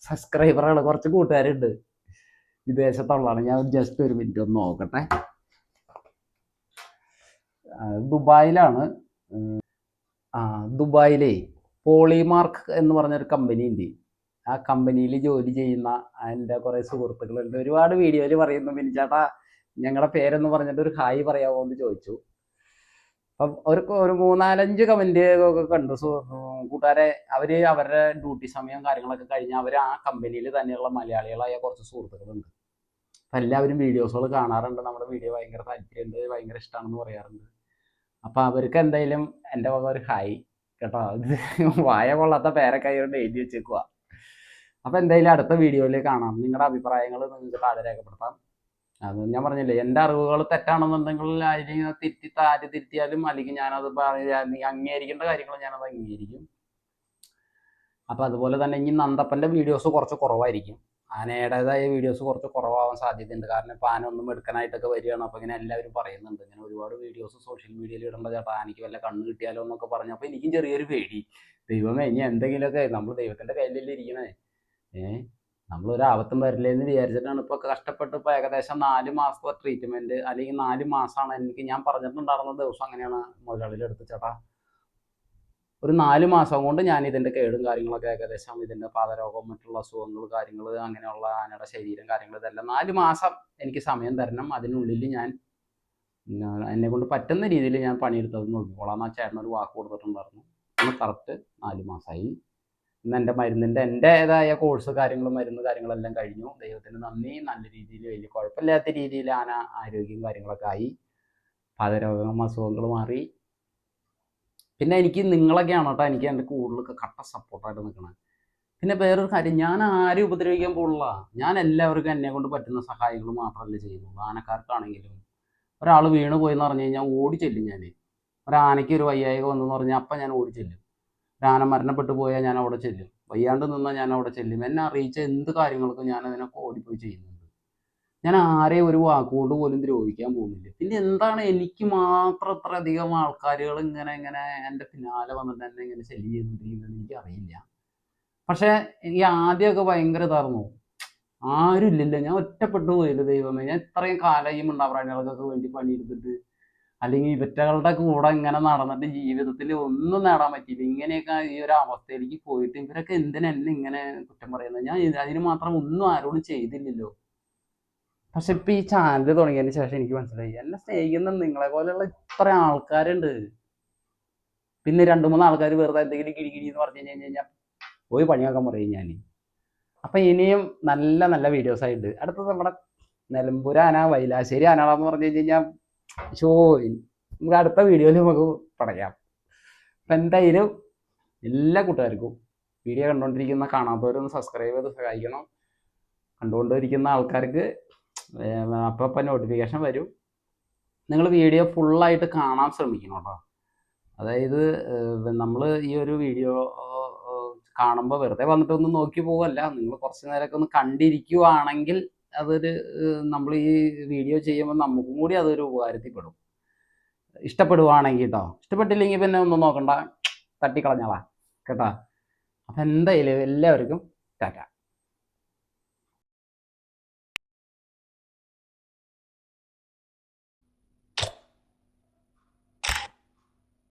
സബ്സ്ക്രൈബറുകൾ കുറച്ച് കൂട്ടുകാരുണ്ട് വിദേശത്തുള്ളതാണ്. ഞാൻ ജസ്റ്റ് ഒരു മിനിറ്റ് ഒന്ന് നോക്കട്ടെ. ദുബായിലാണ്. ദുബായിലെ പോളിമാർക്ക് എന്ന് പറഞ്ഞൊരു കമ്പനി ഉണ്ട്. ആ കമ്പനിയിൽ ജോലി ചെയ്യുന്ന എൻ്റെ കുറേ സുഹൃത്തുക്കളുണ്ട്. ഒരുപാട് വീഡിയോയിൽ പറയുന്നു, ബിനിച്ചേട്ടാ ഞങ്ങളുടെ പേരെന്ന് പറഞ്ഞിട്ട് ഒരു ഹായ് പറയാമോ എന്ന് ചോദിച്ചു. അപ്പം ഒരു 3-4-5 കമൻറ്റ് ഒക്കെ കണ്ടു. കൂട്ടുകാരെ അവരുടെ ഡ്യൂട്ടി സമയം കാര്യങ്ങളൊക്കെ കഴിഞ്ഞ് അവർ ആ കമ്പനിയിൽ തന്നെയുള്ള മലയാളികളായ കുറച്ച് സുഹൃത്തുക്കളുണ്ട്. അപ്പം എല്ലാവരും വീഡിയോസുകൾ കാണാറുണ്ട്, നമ്മുടെ വീഡിയോ ഭയങ്കര താല്പര്യമുണ്ട്, ഭയങ്കര ഇഷ്ടമാണെന്ന് പറയാറുണ്ട്. അപ്പം അവർക്ക് എന്തായാലും എൻ്റെ വക ഒരു ഹായ് കേട്ടോ. ഇത് വായ കൊള്ളാത്ത പേരൊക്കെ ആയതുകൊണ്ട് എഴുതി വെച്ചേക്കുക. അപ്പം എന്തായാലും അടുത്ത വീഡിയോയിൽ കാണാം. നിങ്ങളുടെ അഭിപ്രായങ്ങൾ നിങ്ങൾക്ക് താഴെ രേഖപ്പെടുത്താം. അത് ഞാൻ പറഞ്ഞില്ലേ, എൻ്റെ അറിവുകൾ തെറ്റാണെന്നുണ്ടെങ്കിൽ അല്ലെങ്കിൽ ആര് തിരുത്തിയാലും അല്ലെങ്കിൽ ഞാനത് അംഗീകരിക്കേണ്ട കാര്യങ്ങൾ ഞാനത് അംഗീകരിക്കും. അപ്പം അതുപോലെ തന്നെ ഇനി നന്ദപ്പൻ്റെ വീഡിയോസ് കുറച്ച് കുറവായിരിക്കും. ആനയുടേതായ വീഡിയോസ് കുറച്ച് കുറവാകാൻ സാധ്യതയുണ്ട്. കാരണം ഇപ്പോൾ ആന ഒന്നും എടുക്കാനായിട്ടൊക്കെ വരികയാണ്. അപ്പോൾ ഇങ്ങനെ എല്ലാവരും പറയുന്നുണ്ട്, ഇങ്ങനെ ഒരുപാട് വീഡിയോസ് സോഷ്യൽ മീഡിയയിൽ ഇടേണ്ട ചേട്ടാ, ആനയ്ക്ക് വല്ല കണ്ണ് കിട്ടിയാലോ എന്നൊക്കെ പറഞ്ഞു. അപ്പോൾ എനിക്കും ചെറിയൊരു പേടി. ദൈവമേ, ഇനി എന്തെങ്കിലുമൊക്കെ നമ്മൾ ദൈവത്തിൻ്റെ കയ്യിലല്ലേ ഇരിക്കണേ. നമ്മളൊരു ആപത്തും വരില്ലേ എന്ന് വിചാരിച്ചിട്ടാണ് ഇപ്പോൾ കഷ്ടപ്പെട്ട് ഇപ്പോൾ ഏകദേശം 4 മാസത്തെ ട്രീറ്റ്മെൻറ്റ്, അല്ലെങ്കിൽ 4 മാസമാണ് എനിക്ക്. ഞാൻ പറഞ്ഞിട്ടുണ്ടായിരുന്ന ദിവസം അങ്ങനെയാണ് മുതലാളിയുടെ അടുത്ത്, ചേട്ടാ ഒരു 4 മാസം കൊണ്ട് ഞാൻ ഇതിൻ്റെ കേടും കാര്യങ്ങളൊക്കെ ഏകദേശം ഇതിൻ്റെ പാദരോഗം, മറ്റുള്ള അസുഖങ്ങൾ കാര്യങ്ങൾ, അങ്ങനെയുള്ള ആനയുടെ ശരീരം കാര്യങ്ങൾ, ഇതെല്ലാം 4 മാസം എനിക്ക് സമയം തരണം. അതിനുള്ളിൽ ഞാൻ എന്നെ കൊണ്ട് പറ്റുന്ന രീതിയിൽ ഞാൻ പണിയെടുത്തത് നോക്കിക്കോളാം. ആ ചേട്ടനൊരു വാക്ക് കൊടുത്തിട്ടുണ്ടായിരുന്നു. കറക്റ്റ് 4 മാസമായി. ഇന്ന് എൻ്റെ മരുന്നിൻ്റെ എൻ്റേതായ കോഴ്സ് കാര്യങ്ങളും മരുന്ന് കാര്യങ്ങളെല്ലാം കഴിഞ്ഞു. ദൈവത്തിന് നന്ദി. നല്ല രീതിയിൽ വലിയ കുഴപ്പമില്ലാത്ത രീതിയിൽ ആന ആരോഗ്യം കാര്യങ്ങളൊക്കെ ആയി. പാദരോഗം അസുഖങ്ങൾ മാറി. പിന്നെ എനിക്ക് നിങ്ങളൊക്കെയാണ് കേട്ടോ എനിക്ക് എൻ്റെ കൂടുതൽ കട്ട സപ്പോർട്ടായിട്ട് നിൽക്കണം. പിന്നെ വേറൊരു കാര്യം, ഞാൻ ആരും ഉപദ്രവിക്കാൻ പോലുള്ള, ഞാൻ എല്ലാവർക്കും എന്നെ കൊണ്ട് പറ്റുന്ന സഹായങ്ങൾ മാത്രമല്ലേ ചെയ്യുന്നുള്ളൂ. ആനക്കാർക്കാണെങ്കിലും ഒരാൾ വീണ് പോയെന്ന് പറഞ്ഞു കഴിഞ്ഞാൽ ഓടി ചെല്ലും. ഞാൻ ഒരാനയ്ക്ക് ഒരു വയ്യായിക വന്നെന്ന് പറഞ്ഞാൽ അപ്പം ഞാൻ ഓടി ചെല്ലും. ഒരാന മരണപ്പെട്ടു പോയാൽ ഞാൻ അവിടെ ചെല്ലും. വയ്യാണ്ട് നിന്നാൽ ഞാൻ അവിടെ ചെല്ലും. എന്നെ അറിയിച്ച എന്ത് കാര്യങ്ങൾക്കും ഞാൻ അതിനൊക്കെ ഓടിപ്പോയി ചെയ്യുന്നുണ്ട്. ഞാൻ ആരെയും ഒരു വാക്കുകൊണ്ട് പോലും ദ്രോഹിക്കാൻ പോകുന്നില്ല. പിന്നെ എന്താണ് എനിക്ക് മാത്രം അത്രയധികം ആൾക്കാരുകൾ ഇങ്ങനെ എൻ്റെ പിന്നാലെ വന്നിട്ട് എന്നെ ഇങ്ങനെ ശല്യം ചെയ്തുകൊണ്ടിരിക്കുന്നതെന്ന് എനിക്കറിയില്ല. പക്ഷേ എനിക്ക് ആദ്യമൊക്കെ ഭയങ്കര ഇതായിരുന്നു. ആരും ഇല്ലല്ലോ, ഞാൻ ഒറ്റപ്പെട്ടു പോയില്ല. ദൈവമേ, ഞാൻ ഇത്രയും കാലം ഈ മിണ്ടാപ്രാണികൾക്കൊക്കെ വേണ്ടി പണിയെടുത്തിട്ട് അല്ലെങ്കിൽ ഇവറ്റകളുടെ കൂടെ ഇങ്ങനെ നടന്നിട്ട് ജീവിതത്തിൽ ഒന്നും നേടാൻ പറ്റിയില്ല. ഇങ്ങനെയൊക്കെ ഈ ഒരു അവസ്ഥയിലേക്ക് പോയിട്ട് ഇവരൊക്കെ എന്തിനാ എന്നെ ഇങ്ങനെ കുറ്റം പറയുന്നത്? ഞാൻ അതിന് മാത്രം ഒന്നും ആരോടും ചെയ്തില്ലല്ലോ. പക്ഷെ ഇപ്പം ഈ ചാനൽ തുടങ്ങിയതിന് ശേഷം എനിക്ക് മനസ്സിലായി, എന്നെ സ്നേഹിക്കുന്ന നിങ്ങളെ പോലെയുള്ള ഇത്ര ആൾക്കാരുണ്ട്. പിന്നെ 2-3 ആൾക്കാർ വെറുതെ എന്തെങ്കിലും കിഴി എന്ന് പറഞ്ഞു കഴിഞ്ഞാൽ പോയി പണിയാക്കാൻ പറയും ഞാൻ. അപ്പം ഇനിയും നല്ല നല്ല വീഡിയോസ് ആയിട്ട് അടുത്തത് നമ്മുടെ നിലമ്പൂർ ആന, വൈലാശ്ശേരി ആനകളെന്ന് പറഞ്ഞു കഴിഞ്ഞാൽ നമുക്ക് അടുത്ത വീഡിയോയിൽ നമുക്ക് പറയാം. അപ്പം എന്തായാലും എല്ലാ കൂട്ടുകാർക്കും വീഡിയോ കണ്ടുകൊണ്ടിരിക്കുന്ന കാണാത്തവരൊന്ന് സബ്സ്ക്രൈബ് ചെയ്ത് സഹായിക്കണം. കണ്ടുകൊണ്ടിരിക്കുന്ന ആൾക്കാർക്ക് അപ്പം നോട്ടിഫിക്കേഷൻ വരും. നിങ്ങൾ വീഡിയോ ഫുള്ളായിട്ട് കാണാൻ ശ്രമിക്കണം കേട്ടോ. അതായത് നമ്മൾ ഈ ഒരു വീഡിയോ കാണുമ്പോൾ വെറുതെ വന്നിട്ടൊന്ന് നോക്കി പോവല്ല. നിങ്ങൾ കുറച്ച് നേരമൊക്കെ ഒന്ന് കണ്ടിരിക്കുവാണെങ്കിൽ അതൊരു നമ്മൾ ഈ വീഡിയോ ചെയ്യുമ്പോൾ നമുക്കും കൂടി അതൊരു ഉപകാരത്തിൽപ്പെടും. ഇഷ്ടപ്പെടുവാണെങ്കിൽ കേട്ടോ. ഇഷ്ടപ്പെട്ടില്ലെങ്കിൽ പിന്നെ ഒന്നും നോക്കണ്ട, തട്ടിക്കളഞ്ഞാളാ കേട്ടോ. അപ്പം എന്തായാലും എല്ലാവർക്കും ടാറ്റ.